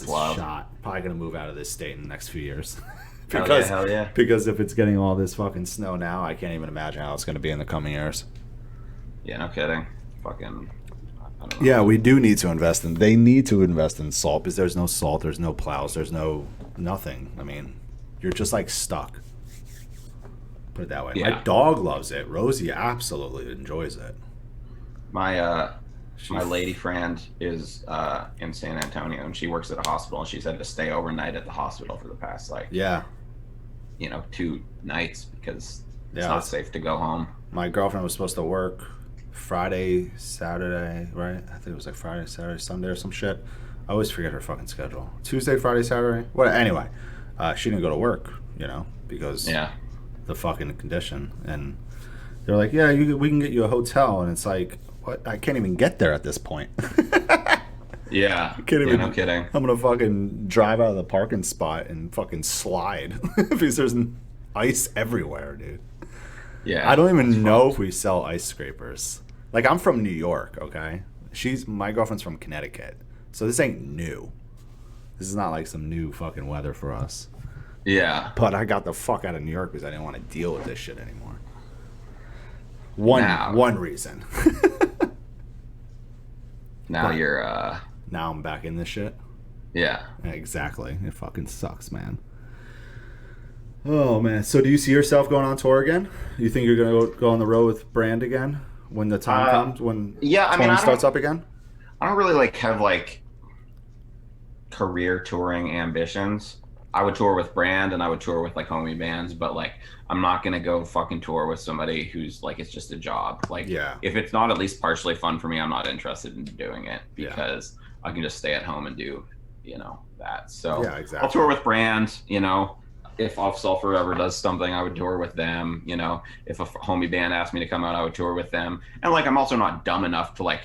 wild. Shot. Probably gonna move out of this state in the next few years. Hell yeah. Because if it's getting all this fucking snow now, I can't even imagine how it's gonna be in the coming years. Yeah, no kidding. Fucking. I don't know. Yeah, we do need to invest in. They need to invest in salt because there's no salt, there's no plows, there's no nothing. I mean, you're just like stuck. Put it that way. Yeah. My dog loves it. Rosie absolutely enjoys it. My lady friend is in San Antonio, and she works at a hospital, and she's had to stay overnight at the hospital for the past 2 nights because it's not safe to go home. My girlfriend was supposed to work Friday, Saturday, right? I think it was like Friday, Saturday, Sunday or some shit. I always forget her fucking schedule. Tuesday, Friday, Saturday. What? Anyway, she didn't go to work, because the fucking condition. And they're like, yeah, we can get you a hotel. And it's like, what? I can't even get there at this point. Yeah. No kidding. I'm going to fucking drive out of the parking spot and fucking slide because there's ice everywhere, dude. Yeah. I don't even know if we sell ice scrapers. Like, I'm from New York, okay? My girlfriend's from Connecticut. So this ain't new. This is not like some new fucking weather for us. Yeah. But I got the fuck out of New York because I didn't want to deal with this shit anymore. One reason. Now you're Now I'm back in this shit. Yeah. Exactly. It fucking sucks, man. Oh man. So do you see yourself going on tour again? You think you're gonna go on the road with Brand again when the time comes, when touring starts up again? I don't really have career touring ambitions. I would tour with Brand and I would tour with homie bands, but I'm not gonna go fucking tour with somebody who's it's just a job. If it's not at least partially fun for me, I'm not interested in doing it because I can just stay at home and do that. So exactly. I'll tour with Brand. If Off Sulfur ever does something, I would tour with them. If a homie band asked me to come out, I would tour with them. And I'm also not dumb enough to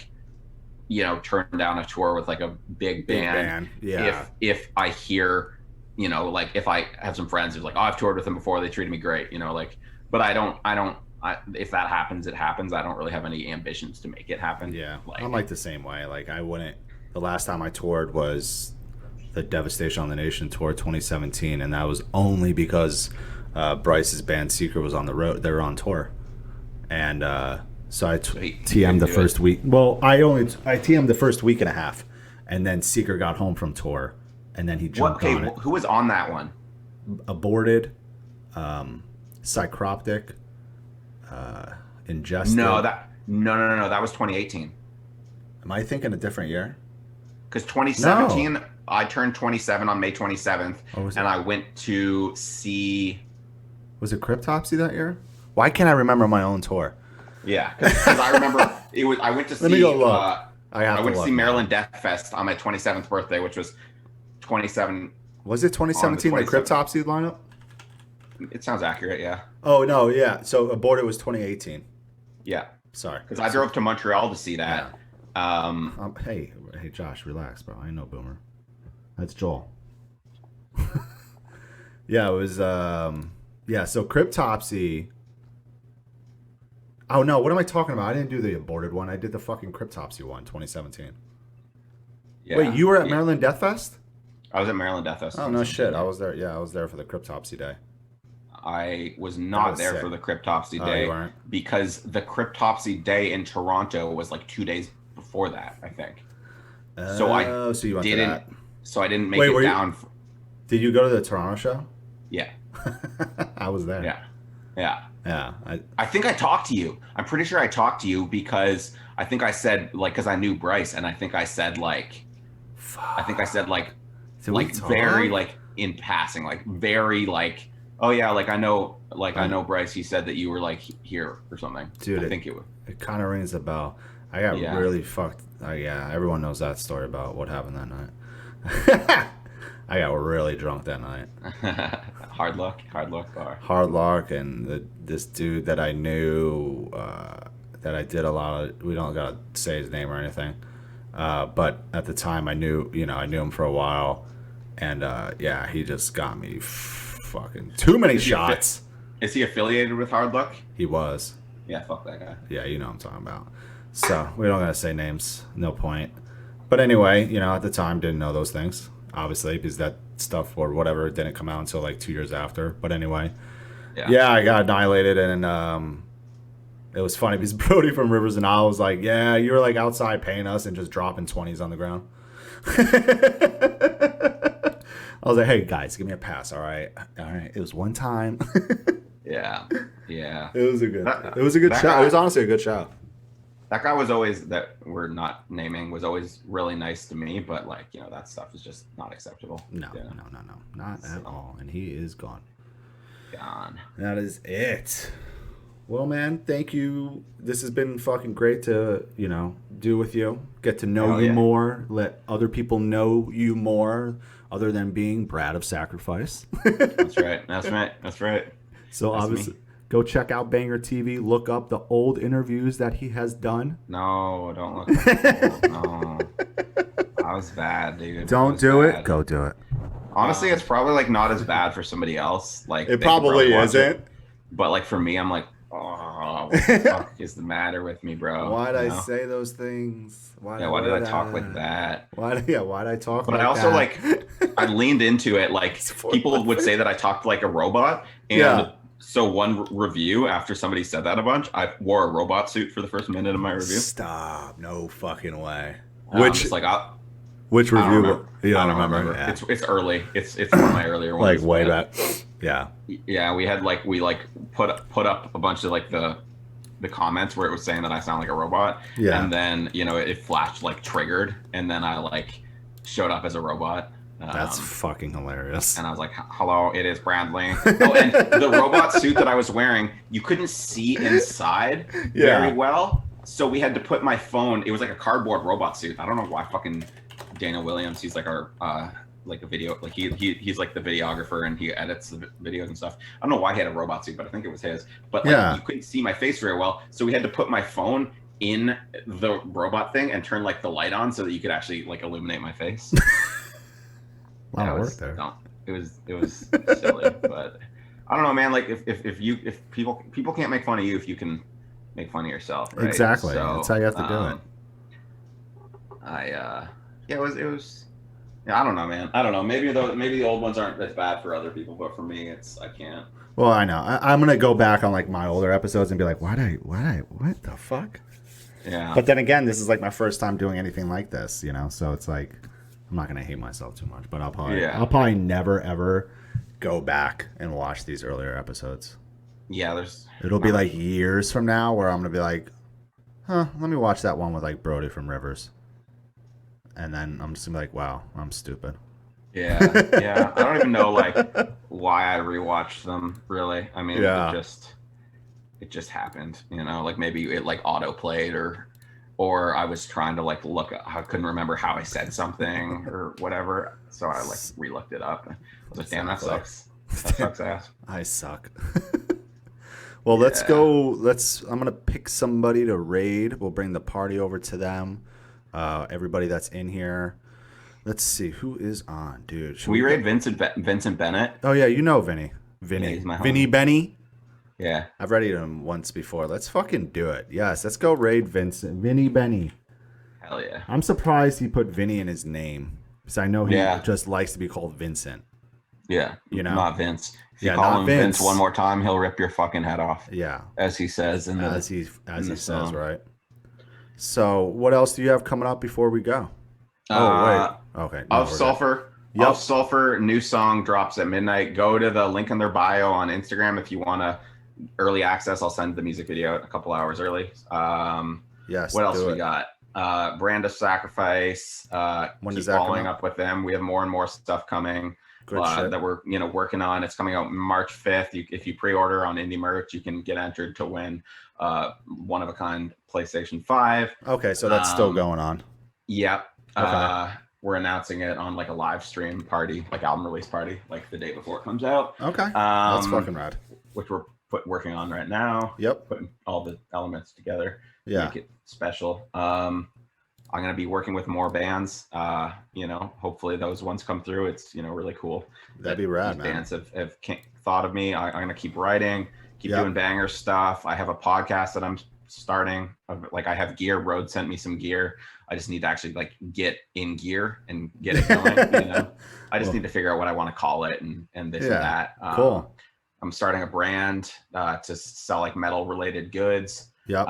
turn down a tour with a big band. Yeah. If I hear, if I have some friends who's I've toured with them before, they treated me great, but if that happens, it happens. I don't really have any ambitions to make it happen. Yeah. I'm the same way. The last time I toured was the Devastation on the Nation tour 2017, and that was only because Bryce's band Seeker was on the road. They were on tour, and so I TM'd the first week. Well, I TM'd the first week and a half, and then Seeker got home from tour, and then he jumped on it. Who was on that one? Aborted, Psychroptic, Ingested. No. That was 2018. Am I thinking a different year? Because 2017. No. I turned 27 on May 27th, and I went to see... Was it Cryptopsy that year? Why can't I remember my own tour? Yeah, because I remember it was. I went to see... Let me go look. I went to see Maryland Death Fest on my 27th birthday, which was 27... Was it 2017 the Cryptopsy lineup? It sounds accurate, yeah. Oh, no, yeah. So Aborted was 2018. Yeah. Sorry. Because I drove to Montreal to see that. Yeah. Hey, Josh, relax, bro. I ain't no boomer. That's Joel. Yeah, it was so Cryptopsy. Oh no, what am I talking about? I didn't do the Aborted one. I did the fucking Cryptopsy one, 2017. Yeah. Wait, you were at Maryland Death Fest? I was at Maryland Death Fest. Oh no shit. I was there. Yeah, I was there for the Cryptopsy day. I was not there for the Cryptopsy day you weren't? Because the Cryptopsy day in Toronto was 2 days before that, I think. So you went to that. So I didn't make it down. Did you go to the Toronto show? Yeah. I was there. Yeah. Yeah. I think I talked to you. I'm pretty sure I talked to you because I think I said because I knew Bryce, and I think I said very in passing, very oh yeah, I know Bryce. He said that you were here or something. Dude, I think it kind of rings a bell. I got really fucked. Everyone knows that story about what happened that night. I got really drunk that night. Hard luck bar. Hard luck, and this dude that I knew, that I did a lot of. We don't gotta say his name or anything, but at the time I knew him for a while, and he just got me fucking too many shots. Is he affiliated with Hard Luck? He was. Yeah, fuck that guy. Yeah, you know what I'm talking about. So we don't gotta say names. No point. But anyway, at the time didn't know those things, obviously, because that stuff or whatever didn't come out until 2 years after. But anyway, I got annihilated, and it was funny because Brody from Rivers and I was like, "Yeah, you were outside paying us and just dropping 20s on the ground." I was like, "Hey guys, give me a pass, all right. It was one time." Yeah. It was a good show. It was honestly a good show. That guy was always, that we're not naming, was always really nice to me, but that stuff is just not acceptable. No, not at all. And he is gone. That is it. Well, man, thank you. This has been fucking great to, do with you. Get to know you more. Let other people know you more. other than being Brad of Sacrifice. That's right. That's right. That's right. So That's obviously, me. go check out Banger TV. Look up the old interviews that he has done. No, don't look at it. No. I was bad, dude. Don't do it. Go do it. Honestly, it's probably like not as bad for somebody else. Like It they could probably watch isn't. it. But like for me, I'm like, oh, what the fuck is the matter with me, bro? Why'd You I know? say those things? Why did I talk like that? Why'd I talk But like I also that? I leaned into it. Like people would say that I talked like a robot, and so one review after somebody said that a bunch, I wore a robot suit for the first minute of my review. Stop! No fucking way. Which like which review? You I don't don't remember. Yeah. It's early. It's one of my earlier ones. Like way back. Yeah. Yeah, we had we put up a bunch of like the comments where it was saying that I sound like a robot. Yeah. And then it flashed like triggered, and then I like showed up as a robot. That's fucking hilarious. And I was like, "Hello, it is Bradley." Oh, and the robot suit that I was wearing, you couldn't see inside very well, so we had to put my phone. It was like a cardboard robot suit. I don't know why fucking Daniel Williams. He's like our like a video, like he's like the videographer and he edits the videos and stuff. I don't know why he had a robot suit, but I think it was his. But like, you couldn't see my face very well, so we had to put my phone in the robot thing and turn like the light on so that you could actually like illuminate my face. A lot of work there. No, it was silly, but I don't know, man. Like if people can't make fun of you if you can make fun of yourself, right? Exactly. So, that's how you have to do it. It was. Yeah, I don't know, man. I don't know. Maybe the old ones aren't as bad for other people, but for me, I can't. Well, I know. I'm gonna go back on like my older episodes and be like, what the fuck? Yeah. But then again, this is like my first time doing anything like this, so it's like I'm not gonna hate myself too much, but I'll probably never ever go back and watch these earlier episodes. Yeah, it'll be like years from now where I'm gonna be like, let me watch that one with like Brody from Rivers, and then I'm just gonna be like, wow, I'm stupid. Yeah. I don't even know like why I rewatched them. Really, I mean, it just happened. Like maybe it like auto played or I was trying to like look. I couldn't remember how I said something or whatever, so I like re-looked it up. I was like, damn, that sucks. That sucks ass. I suck. Well, let's go. I'm gonna pick somebody to raid. We'll bring the party over to them. Everybody that's in here. Let's see who is on, dude. Should we raid Vincent Bennett? Oh yeah, Vinny. Vinny Benny. Yeah, I've raided him once before. Let's fucking do it. Yes, let's go raid Vinny Benny. Hell yeah. I'm surprised he put Vinny in his name because I know he just likes to be called Vincent. Yeah, not Vince. If you call him Vince one more time, he'll rip your fucking head off. Yeah, as he says as he says, right? So, what else do you have coming up before we go? Oh wait, okay. Of Sulfur, new song drops at midnight. Go to the link in their bio on Instagram if you want to early access. I'll send the music video a couple hours early. Yes. What else we got? Brand of Sacrifice. When keep following up with them. We have more and more stuff coming that we're working on. It's coming out March 5th. If you pre-order on Indie Merch, you can get entered to win one of a kind PlayStation 5. Okay, so that's still going on. Yep. Okay. We're announcing it on like a live stream party, like album release party, like the day before it comes out. Okay. That's fucking rad. Which we're working on right now. Yep. Putting all the elements together. Yeah. Make it special. I'm gonna be working with more bands. Hopefully those ones come through. It's really cool. That'd be rad, man. Bands have thought of me. I'm gonna keep writing, keep doing banger stuff. I have a podcast that I'm starting. Like I have gear. Rode sent me some gear. I just need to actually like get in gear and get it going. I just need to figure out what I want to call it and this and that. Cool. I'm starting a brand to sell like metal related goods. Yep.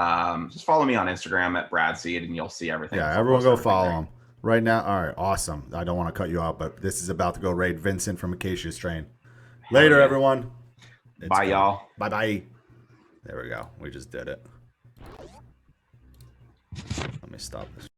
Just follow me on Instagram at Bradseed and you'll see everything. Yeah, everyone go follow him right now. All right, awesome. I don't want to cut you out, but this is about to go raid Vincent from Acacia Strain. Later, everyone. Bye, y'all. Bye. There we go. We just did it. Let me stop this.